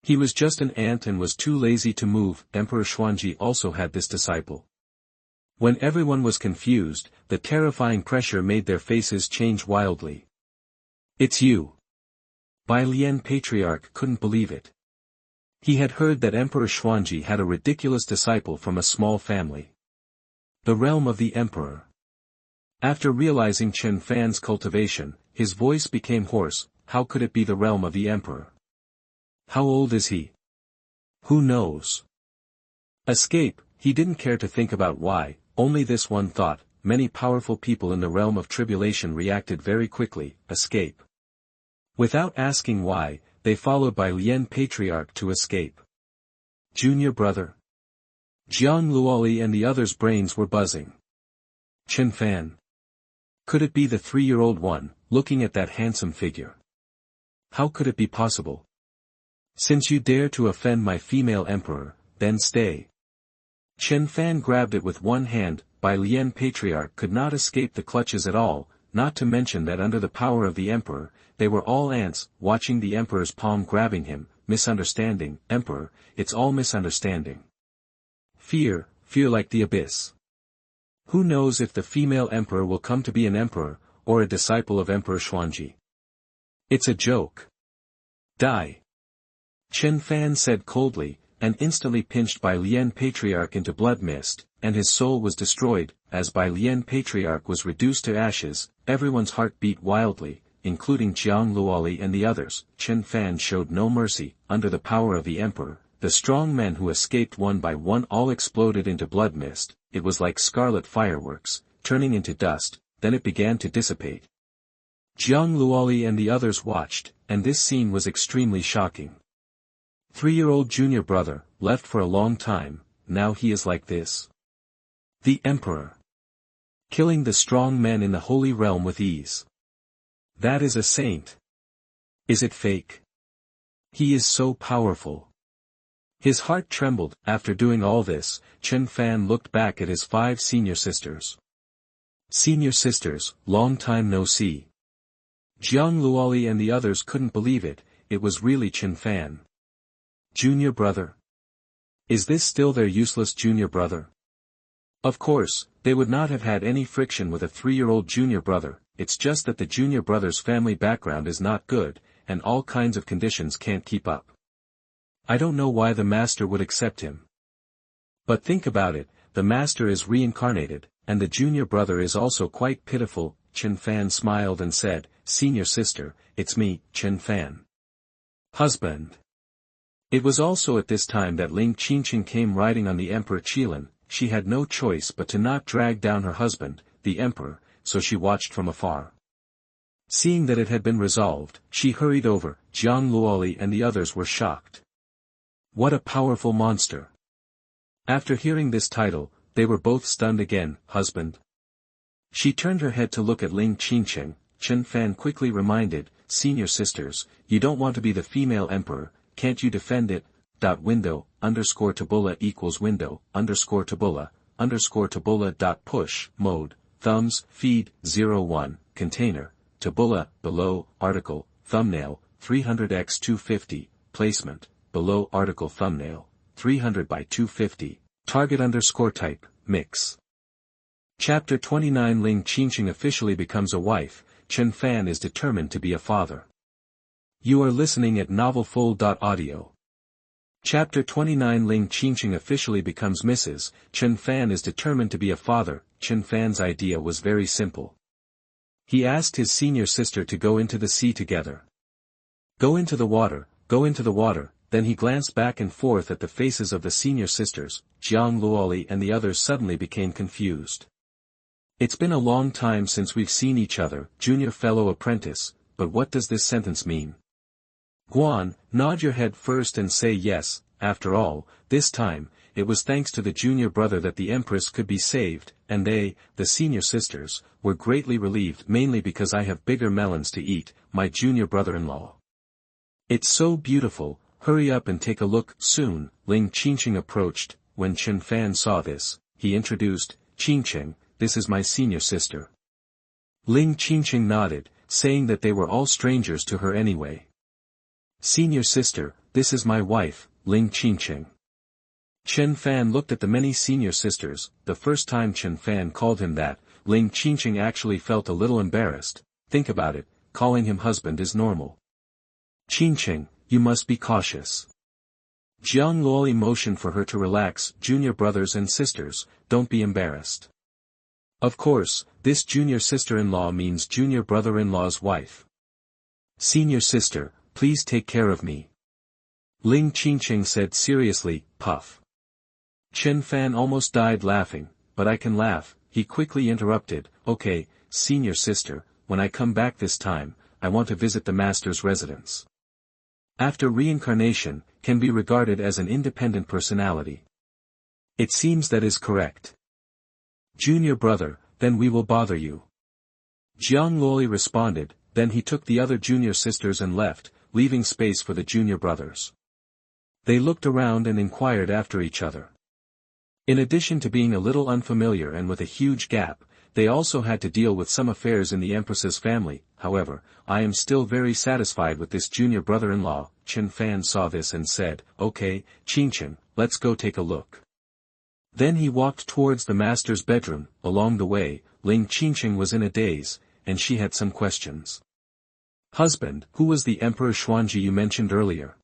[SPEAKER 1] He was just an ant and was too lazy to move. Emperor Xuanji also had this disciple. When everyone was confused, the terrifying pressure made their faces change wildly. "It's you." Bailian Patriarch couldn't believe it. He had heard that Emperor Xuanji had a ridiculous disciple from a small family. The realm of the Emperor. After realizing Chen Fan's cultivation, his voice became hoarse. How could it be the realm of the Emperor? How old is he? Who knows? Escape, he didn't care to think about why, only this one thought. Many powerful people in the realm of tribulation reacted very quickly. Escape. Without asking why, they followed Bailian Patriarch to escape. Junior brother. Jiang Luoli and the others' brains were buzzing. Chen Fan. Could it be the 3-year-old one, looking at that handsome figure? How could it be possible? Since you dare to offend my female emperor, then stay. Chen Fan grabbed it with one hand. Bailian Patriarch could not escape the clutches at all, not to mention that under the power of the emperor, they were all ants, watching the emperor's palm grabbing him. Misunderstanding, emperor, it's all misunderstanding. Fear like the abyss. Who knows if the female emperor will come to be an emperor, or a disciple of Emperor Xuanji. It's a joke. Die. Chen Fan said coldly, and instantly pinched Bailian Patriarch into blood mist, and his soul was destroyed. As Bailian Patriarch was reduced to ashes, everyone's heart beat wildly, including Jiang Luoli and the others. Chen Fan showed no mercy. Under the power of the emperor, the strong men who escaped one by one all exploded into blood mist. It was like scarlet fireworks, turning into dust, then it began to dissipate. Jiang Luoli and the others watched, and this scene was extremely shocking. 3-year-old junior brother, left for a long time, now he is like this. The emperor. Killing the strong men in the holy realm with ease. That is a saint. Is it fake? He is so powerful. His heart trembled. After doing all this, Chen Fan looked back at his 5 senior sisters. Senior sisters, long time no see. Jiang Luoli and the others couldn't believe it. It was really Chen Fan. Junior brother. Is this still their useless junior brother? Of course, they would not have had any friction with a 3-year-old junior brother. It's just that the junior brother's family background is not good, and all kinds of conditions can't keep up. I don't know why the master would accept him. But think about it, the master is reincarnated, and the junior brother is also quite pitiful. Chen Fan smiled and said, "Senior sister, it's me, Chen Fan. Husband." It was also at this time that Ling Qingcheng came riding on the Emperor Qilin. She had no choice but to not drag down her husband, the emperor, so she watched from afar. Seeing that it had been resolved, she hurried over. Jiang Luoli and the others were shocked. What a powerful monster. After hearing this title, they were both stunned again. Husband. She turned her head to look at Ling Qingcheng. Chen Fan quickly reminded, "Senior sisters, you don't want to be the female emperor, can't you defend it? Window, _tabula equals window, _tabula, push, mode, thumbs, feed, 01, container, tabula, below, article, thumbnail, 300x250, placement, below article thumbnail, 300 by 250, target _type, mix." Chapter 29 Ling Qingcheng officially becomes a wife. Chen Fan is determined to be a father. You are listening at novelfull.audio. Chapter 29 Ling Qingcheng officially becomes Mrs. Chen Fan is determined to be a father. Chen Fan's idea was very simple. He asked his senior sister to go into the sea together. Go into the water, then he glanced back and forth at the faces of the senior sisters. Jiang Luoli and the others suddenly became confused. It's been a long time since we've seen each other, junior fellow apprentice, but what does this sentence mean? Guan, nod your head first and say yes. After all, this time, it was thanks to the junior brother that the Empress could be saved, and they, the senior sisters, were greatly relieved, mainly because I have bigger melons to eat, my junior brother-in-law. It's so beautiful, hurry up and take a look. Soon, Ling Qingcheng approached. When Chen Fan saw this, he introduced, "Qingcheng, this is my senior sister." Ling Qingcheng nodded, saying that they were all strangers to her anyway. "Senior sister, this is my wife, Ling Qingcheng. Chen Fan looked at the many senior sisters. The first time Chen Fan called him that, Ling Qingcheng actually felt a little embarrassed. Think about it, calling him husband is normal. Qingcheng, you must be cautious. Jiang Luoli motioned for her to relax. Junior brothers and sisters, don't be embarrassed. Of course, this junior sister-in-law means junior brother-in-law's wife. Senior sister, please take care of me. Ling Qingcheng said seriously, puff. Chen Fan almost died laughing, but I can laugh, he quickly interrupted, okay, senior sister, when I come back this time, I want to visit the master's residence. After reincarnation, can be regarded as an independent personality. It seems that is correct. Junior brother, then we will bother you. Jiang Luoli responded, then he took the other junior sisters and left, leaving space for the junior brothers. They looked around and inquired after each other. In addition to being a little unfamiliar and with a huge gap, they also had to deal with some affairs in the Empress's family. However, I am still very satisfied with this junior brother-in-law. Chen Fan saw this and said, okay, Qingcheng, let's go take a look. Then he walked towards the master's bedroom. Along the way, Ling Qingcheng was in a daze, and she had some questions. Husband, who was the Emperor Xuanji you mentioned earlier?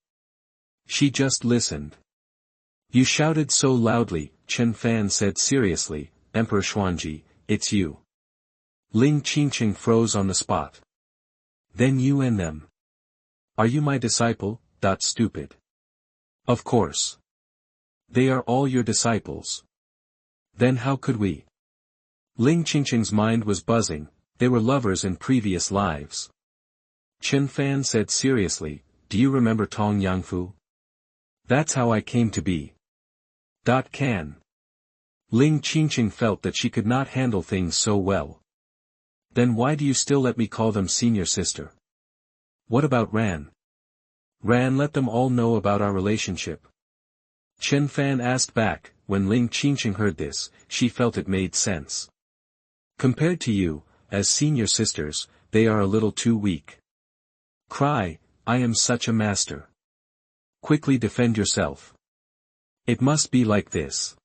[SPEAKER 1] She just listened. You shouted so loudly, Chen Fan said seriously, Emperor Xuanji, it's you. Ling Qingcheng froze on the spot. Then you and them. Are you my disciple? Stupid. Of course. They are all your disciples. Then how could we? Ling Qingcheng's mind was buzzing, they were lovers in previous lives. Chen Fan said seriously, do you remember Tong Yangfu? That's how I came to be. Can. Ling Qingcheng felt that she could not handle things so well. Then why do you still let me call them senior sister? What about Ran? Ran let them all know about our relationship. Chen Fan asked back. When Ling Qingcheng heard this, she felt it made sense. Compared to you, as senior sisters, they are a little too weak. Cry, I am such a master. Quickly defend yourself. It must be like this.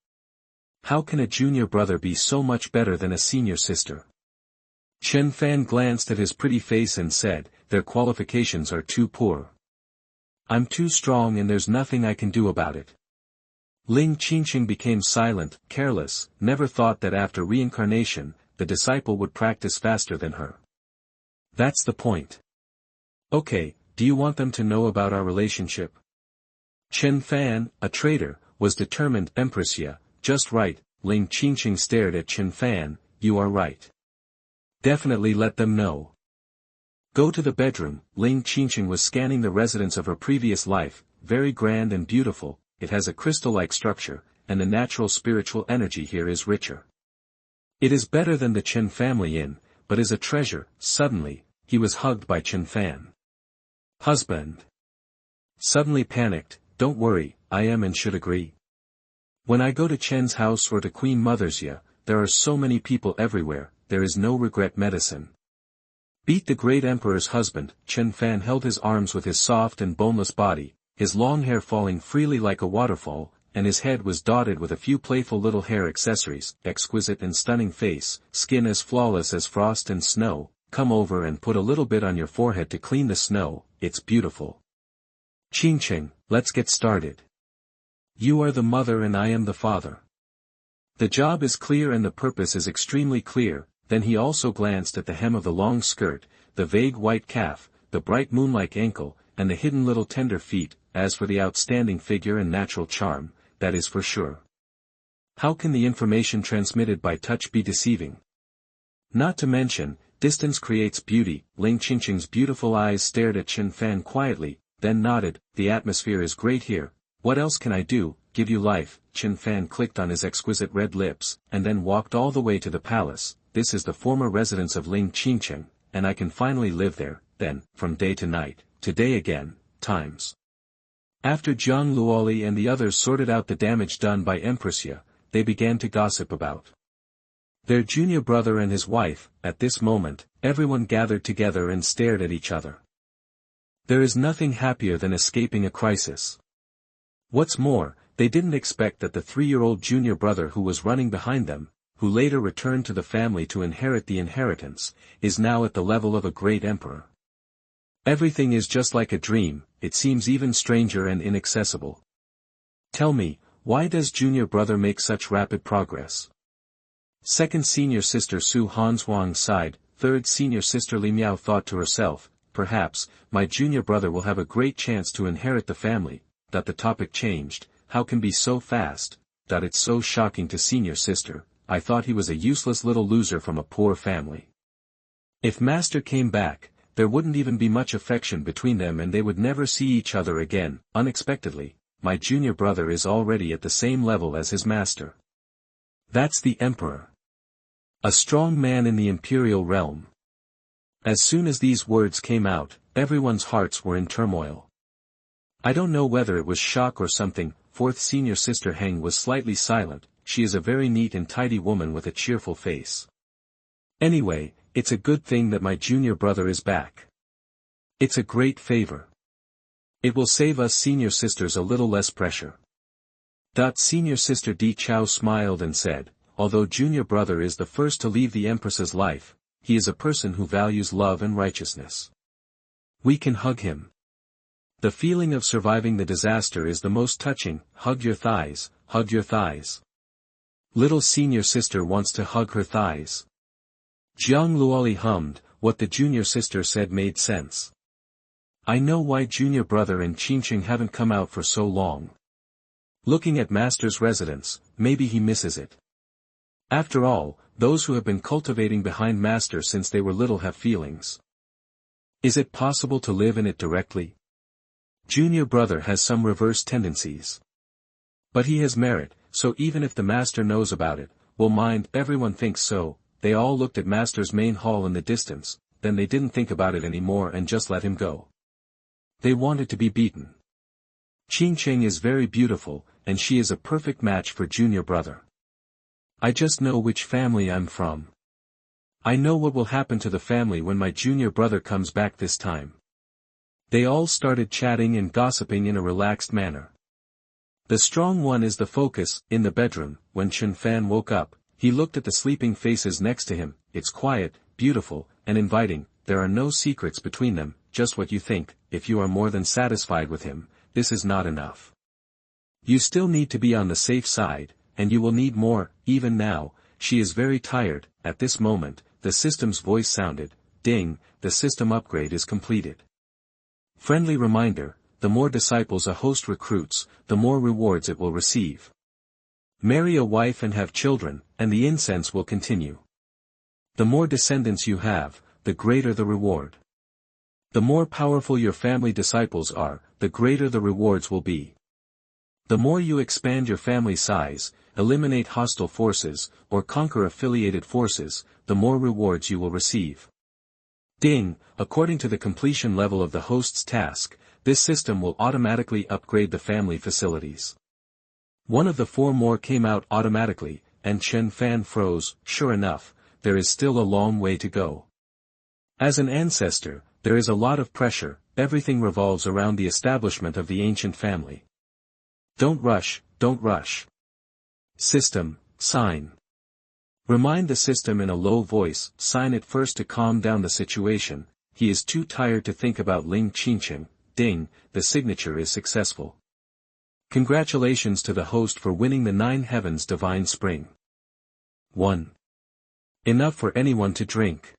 [SPEAKER 1] How can a junior brother be so much better than a senior sister? Chen Fan glanced at his pretty face and said, their qualifications are too poor. I'm too strong and there's nothing I can do about it. Ling Qingcheng became silent, careless, never thought that after reincarnation, the disciple would practice faster than her. That's the point. Okay, do you want them to know about our relationship? Chen Fan, a traitor, was determined. Empress, yeah, just right. Ling Qingcheng stared at Chen Fan, you are right. Definitely let them know. Go to the bedroom. Ling Qingcheng was scanning the residence of her previous life, very grand and beautiful, it has a crystal-like structure, and the natural spiritual energy here is richer. It is better than the Chen family inn, but is a treasure. Suddenly, he was hugged by Chen Fan. Husband. Suddenly panicked, don't worry, I am and should agree. When I go to Chen's house or to Queen Mother's, there are so many people everywhere, there is no regret medicine. Beat the great emperor's husband. Chen Fan held his arms with his soft and boneless body, his long hair falling freely like a waterfall, and his head was dotted with a few playful little hair accessories, exquisite and stunning face, skin as flawless as frost and snow, come over and put a little bit on your forehead to clean the snow, it's beautiful. Qingcheng, let's get started. You are the mother and I am the father. The job is clear and the purpose is extremely clear. Then he also glanced at the hem of the long skirt, the vague white calf, the bright moon-like ankle, and the hidden little tender feet. As for the outstanding figure and natural charm, that is for sure. How can the information transmitted by touch be deceiving? Not to mention, distance creates beauty. Ling Qingcheng's beautiful eyes stared at Chen Fan quietly, then nodded, the atmosphere is great here, what else can I do, give you life? Chen Fan clicked on his exquisite red lips, and then walked all the way to the palace. This is the former residence of Ling Qingcheng, and I can finally live there, then, from day to night, today again, times. After Jiang Luoli and the others sorted out the damage done by Empress, they began to gossip about their junior brother and his wife. At this moment, everyone gathered together and stared at each other. There is nothing happier than escaping a crisis. What's more, they didn't expect that the 3-year-old junior brother who was running behind them, who later returned to the family to inherit the inheritance, is now at the level of a great emperor. Everything is just like a dream, it seems even stranger and inaccessible. Tell me, why does junior brother make such rapid progress? Second senior sister Xuanhuan sighed. Third senior sister Li Miao thought to herself, perhaps, my junior brother will have a great chance to inherit the family. The topic changed, how can be so fast? It's so shocking to senior sister, I thought he was a useless little loser from a poor family. If master came back, there wouldn't even be much affection between them and they would never see each other again. Unexpectedly, my junior brother is already at the same level as his master. That's the emperor. A strong man in the imperial realm. As soon as these words came out, everyone's hearts were in turmoil. I don't know whether it was shock or something. Fourth senior sister Heng was slightly silent. She is a very neat and tidy woman with a cheerful face. Anyway, it's a good thing that my junior brother is back. It's a great favor. It will save us senior sisters a little less pressure. Senior sister Di Chao smiled and said, although junior brother is the first to leave the empress's life, he is a person who values love and righteousness. We can hug him. The feeling of surviving the disaster is the most touching. Hug your thighs, hug your thighs. Little senior sister wants to hug her thighs. Jiang Luoli hummed. What the junior sister said made sense. I know why junior brother and Qingcheng haven't come out for so long. Looking at master's residence, maybe he misses it. After all, those who have been cultivating behind master since they were little have feelings. Is it possible to live in it directly? Junior brother has some reverse tendencies. But he has merit, so even if the master knows about it, will mind. Everyone thinks so. They all looked at master's main hall in the distance, then they didn't think about it anymore and just let him go. They wanted to be beaten. Qingcheng is very beautiful, and she is a perfect match for junior brother. I just know which family I'm from. I know what will happen to the family when my junior brother comes back this time. They all started chatting and gossiping in a relaxed manner. The strong one is the focus. In the bedroom, when Chen Fan woke up, he looked at the sleeping faces next to him. It's quiet, beautiful, and inviting. There are no secrets between them, just what you think. If you are more than satisfied with him, this is not enough. You still need to be on the safe side, and you will need more. Even now, she is very tired. At this moment, the system's voice sounded. Ding, the system upgrade is completed. Friendly reminder, the more disciples a host recruits, the more rewards it will receive. Marry a wife and have children, and the incense will continue. The more descendants you have, the greater the reward. The more powerful your family disciples are, the greater the rewards will be. The more you expand your family size, eliminate hostile forces, or conquer affiliated forces, the more rewards you will receive. Ding, according to the completion level of the host's task, this system will automatically upgrade the family facilities. One of the 4 more came out automatically, and Chen Fan froze. Sure enough, there is still a long way to go. As an ancestor, there is a lot of pressure. Everything revolves around the establishment of the ancient family. Don't rush, don't rush. System, sign. Remind the system in a low voice. Sign it first to calm down the situation. He is too tired to think about Ling Qingcheng. Ding, the signature is successful. Congratulations to the host for winning the 9 Heavens Divine Spring. 1. Enough for anyone to drink.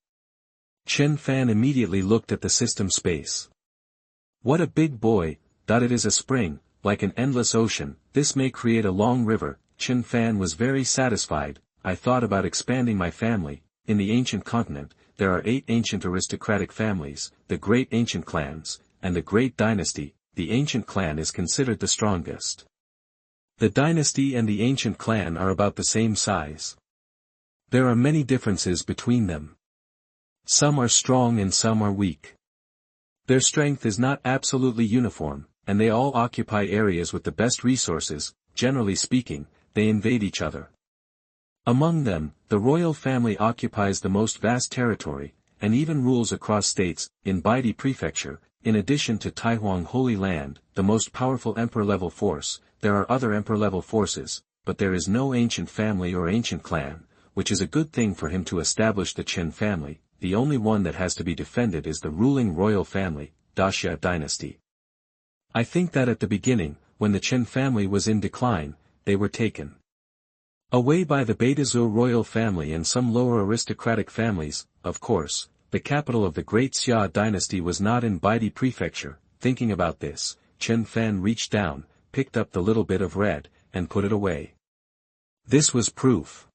[SPEAKER 1] Chen Fan immediately looked at the system space. What a big boy. It is a spring, like an endless ocean. This may create a long river. Chen Fan was very satisfied. I thought about expanding my family. In the ancient continent, there are 8 ancient aristocratic families, the great ancient clans, and the great dynasty. The ancient clan is considered the strongest. The dynasty and the ancient clan are about the same size. There are many differences between them. Some are strong and some are weak. Their strength is not absolutely uniform, and they all occupy areas with the best resources. Generally speaking, they invade each other. Among them, the royal family occupies the most vast territory, and even rules across states. In Baidi Prefecture, in addition to Taihuang Holy Land, the most powerful emperor-level force, there are other emperor-level forces, but there is no ancient family or ancient clan, which is a good thing for him to establish the Chen family. The only one that has to be defended is the ruling royal family, Daxia dynasty. I think that at the beginning, when the Chen family was in decline, they were taken away by the Beidazhou royal family and some lower aristocratic families. Of course, the capital of the great Xia dynasty was not in Baidi prefecture. Thinking about this, Chen Fan reached down, picked up the little bit of red, and put it away. This was proof.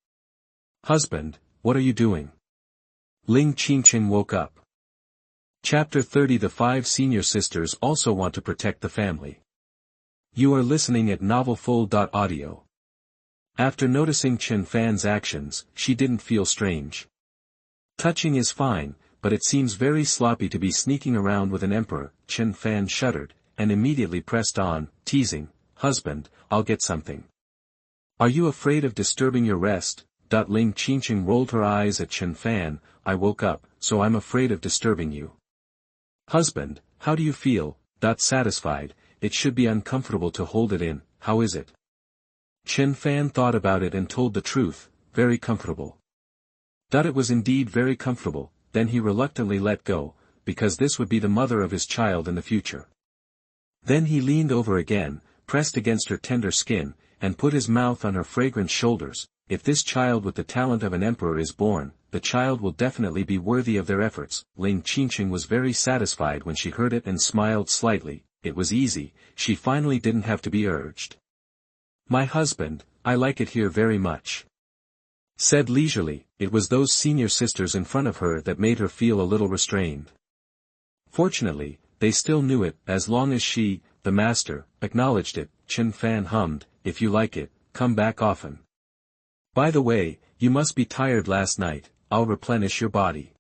[SPEAKER 1] Husband, what are you doing? Ling Qingcheng woke up. Chapter 30. The 5 senior sisters also want to protect the family. You are listening at novelfull.audio. After noticing Chen Fan's actions, she didn't feel strange. Touching is fine, but it seems very sloppy to be sneaking around with an emperor. Chen Fan shuddered, and immediately pressed on, teasing, Husband, I'll get something. Are you afraid of disturbing your rest? Ling Qingcheng rolled her eyes at Chen Fan. I woke up, so I'm afraid of disturbing you. Husband, how do you feel? Satisfied. It should be uncomfortable to hold it in. How is it? Chen Fan thought about it and told the truth. Very comfortable. It was indeed very comfortable. Then he reluctantly let go, because this would be the mother of his child in the future. Then he leaned over again, pressed against her tender skin, and put his mouth on her fragrant shoulders. If this child with the talent of an emperor is born, the child will definitely be worthy of their efforts. Ling Qingcheng was very satisfied when she heard it and smiled slightly. It was easy, she finally didn't have to be urged. My husband, I like it here very much. Said leisurely. It was those senior sisters in front of her that made her feel a little restrained. Fortunately, they still knew it. As long as she, the master, acknowledged it. Chen Fan hummed, if you like it, come back often. By the way, you must be tired last night. I'll replenish your body.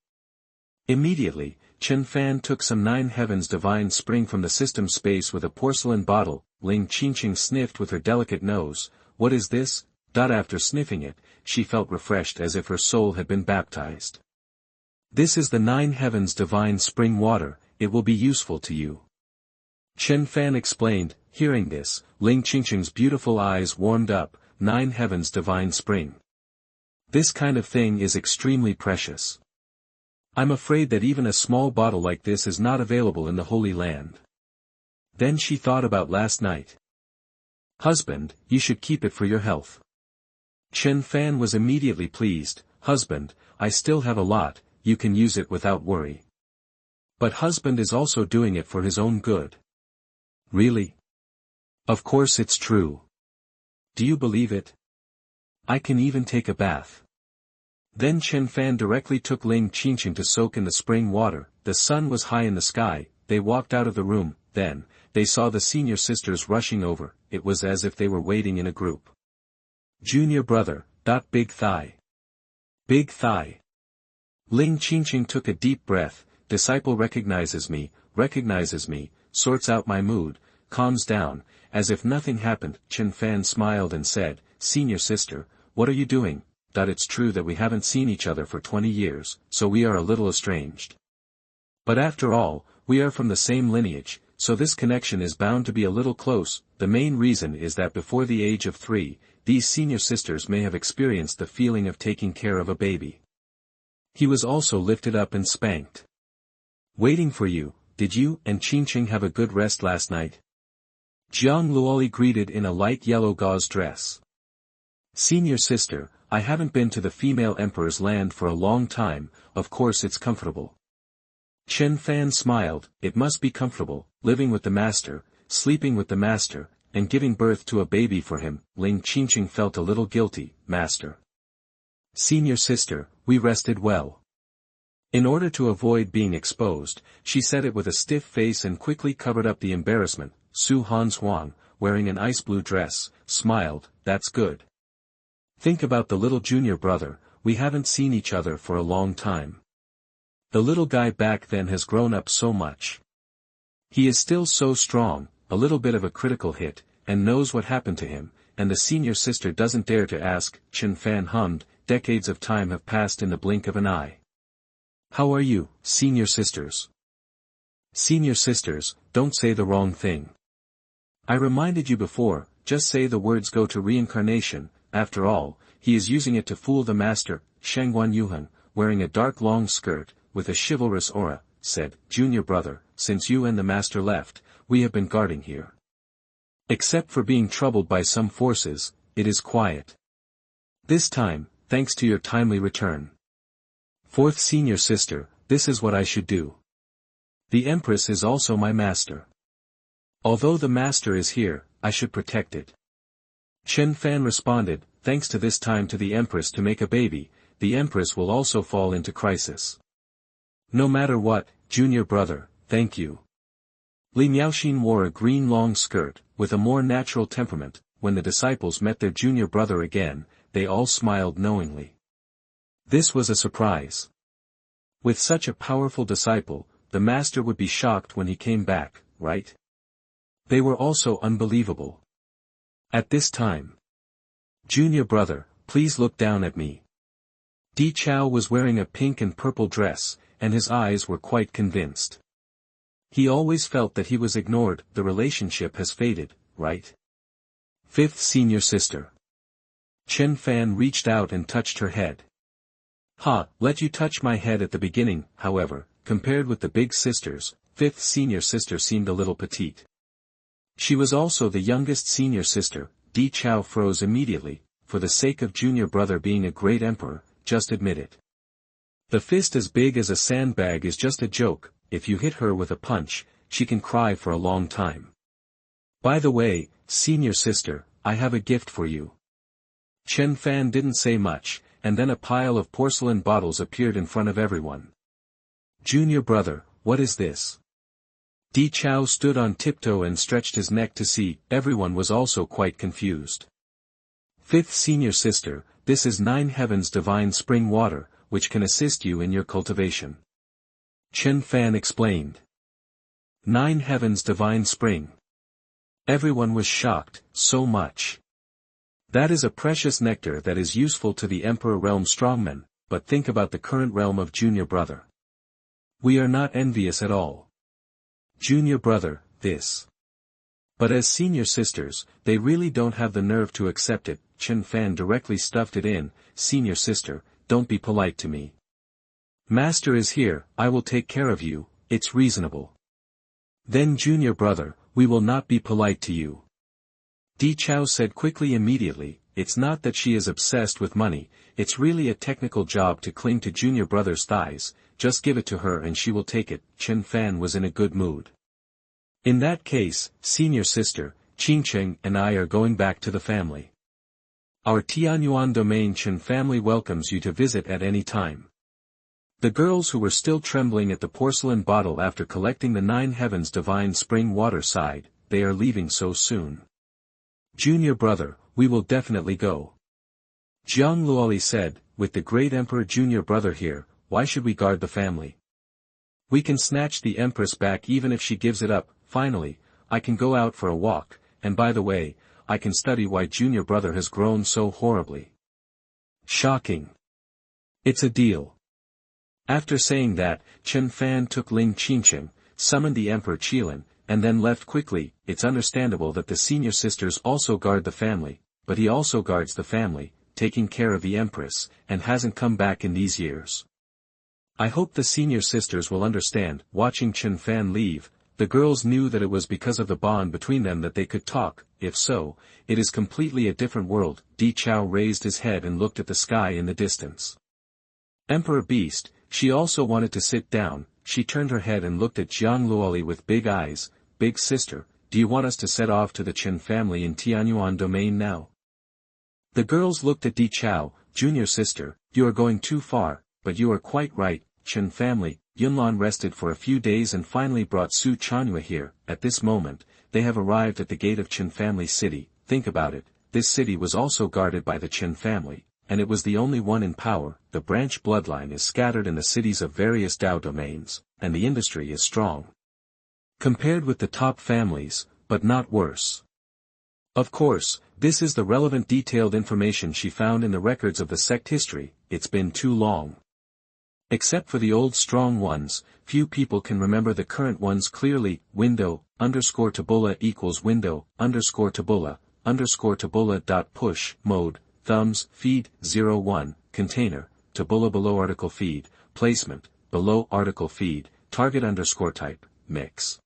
[SPEAKER 1] Immediately, Chen Fan took some 9 Heavens Divine Spring from the system space with a porcelain bottle. Ling Qingcheng sniffed with her delicate nose. What is this? After sniffing it, she felt refreshed as if her soul had been baptized. This is the 9 Heavens Divine Spring water. It will be useful to you. Chen Fan explained. Hearing this, Ling Qingcheng's beautiful eyes warmed up. 9 Heavens Divine Spring. This kind of thing is extremely precious. I'm afraid that even a small bottle like this is not available in the Holy Land. Then she thought about last night. Husband, you should keep it for your health. Chen Fan was immediately pleased. Husband, I still have a lot, you can use it without worry. But husband is also doing it for his own good. Really? Of course it's true. Do you believe it? I can even take a bath. Then Chen Fan directly took Ling Qingcheng to soak in the spring water. The sun was high in the sky. They walked out of the room. Then, they saw the senior sisters rushing over. It was as if they were waiting in a group. Junior brother, big thigh. Big thigh. Ling Qingcheng took a deep breath. Disciple recognizes me, sorts out my mood, calms down, as if nothing happened. Chen Fan smiled and said, Senior sister, what are you doing? It's true that we haven't seen each other for 20 years, so we are a little estranged. But after all, we are from the same lineage, so this connection is bound to be a little close. The main reason is that before the age of 3, these senior sisters may have experienced the feeling of taking care of a baby. He was also lifted up and spanked. Waiting for you. Did you and Qingcheng have a good rest last night? Jiang Luoli greeted in a light yellow gauze dress. Senior sister, I haven't been to the female emperor's land for a long time. Of course it's comfortable. Chen Fan smiled. It must be comfortable, living with the master, sleeping with the master, and giving birth to a baby for him. Ling Qingcheng felt a little guilty. Master. Senior sister, we rested well. In order to avoid being exposed, she said it with a stiff face and quickly covered up the embarrassment. Xuanhuan, wearing an ice blue dress, smiled. That's good. Think about the little junior brother. We haven't seen each other for a long time. The little guy back then has grown up so much. He is still so strong, a little bit of a critical hit, and knows what happened to him, and the senior sister doesn't dare to ask. Chen Fan hummed. Decades of time have passed in the blink of an eye. How are you, senior sisters? Senior sisters, don't say the wrong thing. I reminded you before, just say the words go to reincarnation. After all, he is using it to fool the master. Xuanhuan, wearing a dark long skirt, with a chivalrous aura, said, Junior brother, since you and the master left, we have been guarding here. Except for being troubled by some forces, it is quiet. This time, thanks to your timely return. Fourth senior sister, this is what I should do. The Empress is also my master. Although the master is here, I should protect it. Chen Fan responded, thanks to this time to the Empress to make a baby, the Empress will also fall into crisis. No matter what, junior brother, thank you. Li Miaoxin wore a green long skirt, with a more natural temperament. When the disciples met their junior brother again, they all smiled knowingly. This was a surprise. With such a powerful disciple, the master would be shocked when he came back, right? They were also unbelievable. At this time, junior brother, please look down at me. Di Chao was wearing a pink and purple dress, and his eyes were quite convinced. He always felt that he was ignored. The relationship has faded, right? Fifth senior sister. Chen Fan reached out and touched her head. Let you touch my head at the beginning. However, compared with the big sisters, fifth senior sister seemed a little petite. She was also the youngest senior sister. Di Chao froze immediately. For the sake of junior brother being a great emperor, just admit it. The fist as big as a sandbag is just a joke. If you hit her with a punch, she can cry for a long time. By the way, senior sister, I have a gift for you. Chen Fan didn't say much, and then a pile of porcelain bottles appeared in front of everyone. Junior brother, what is this? Di Chao stood on tiptoe and stretched his neck to see. Everyone was also quite confused. Fifth senior sister, this is 9 heavens divine spring water, which can assist you in your cultivation. Chen Fan explained. 9 heavens divine spring. Everyone was shocked, so much. That is a precious nectar that is useful to the Emperor realm strongmen, but think about the current realm of junior brother. We are not envious at all. Junior brother, this. But as senior sisters, they really don't have the nerve to accept it. Chen Fan directly stuffed it in. Senior sister, don't be polite to me. Master is here, I will take care of you, it's reasonable. Then junior brother, we will not be polite to you. Di Chao said quickly immediately, it's not that she is obsessed with money, it's really a technical job to cling to junior brother's thighs, just give it to her and she will take it. Chen Fan was in a good mood. In that case, senior sister, Qingcheng and I are going back to the family. Our Tianyuan domain Chen family welcomes you to visit at any time. The girls who were still trembling at the porcelain bottle after collecting the 9 heavens divine spring water sighed, they are leaving so soon. Junior brother, we will definitely go. Jiang Luoli said, with the great emperor junior brother here, why should we guard the family? We can snatch the empress back even if she gives it up. Finally, I can go out for a walk, and by the way, I can study why junior brother has grown so horribly. Shocking. It's a deal. After saying that, Chen Fan took Ling Qingcheng, summoned the Emperor Qilin, and then left quickly. It's understandable that the senior sisters also guard the family, but he also guards the family, taking care of the Empress, and hasn't come back in these years. I hope the senior sisters will understand. Watching Chen Fan leave, the girls knew that it was because of the bond between them that they could talk. If so, it is completely a different world. Di Chao raised his head and looked at the sky in the distance. Emperor Beast, she also wanted to sit down. She turned her head and looked at Jiang Luoli with big eyes. Big sister, do you want us to set off to the Chen family in Tianyuan domain now? The girls looked at Di Chao. Junior sister, you are going too far, but you are quite right. Chen family, Yunlan rested for a few days and finally brought Su Chanhua here. At this moment, they have arrived at the gate of Chen family city. Think about it, this city was also guarded by the Chen family, and it was the only one in power. The branch bloodline is scattered in the cities of various Dao domains, and the industry is strong. Compared with the top families, but not worse. Of course, this is the relevant detailed information she found in the records of the sect history. It's been too long. Except for the old strong ones, few people can remember the current ones clearly. Window, _tabula equals window, _tabula dot push, mode, thumbs, feed, 01, container, tabula below article feed, placement, below article feed, target _type, mix.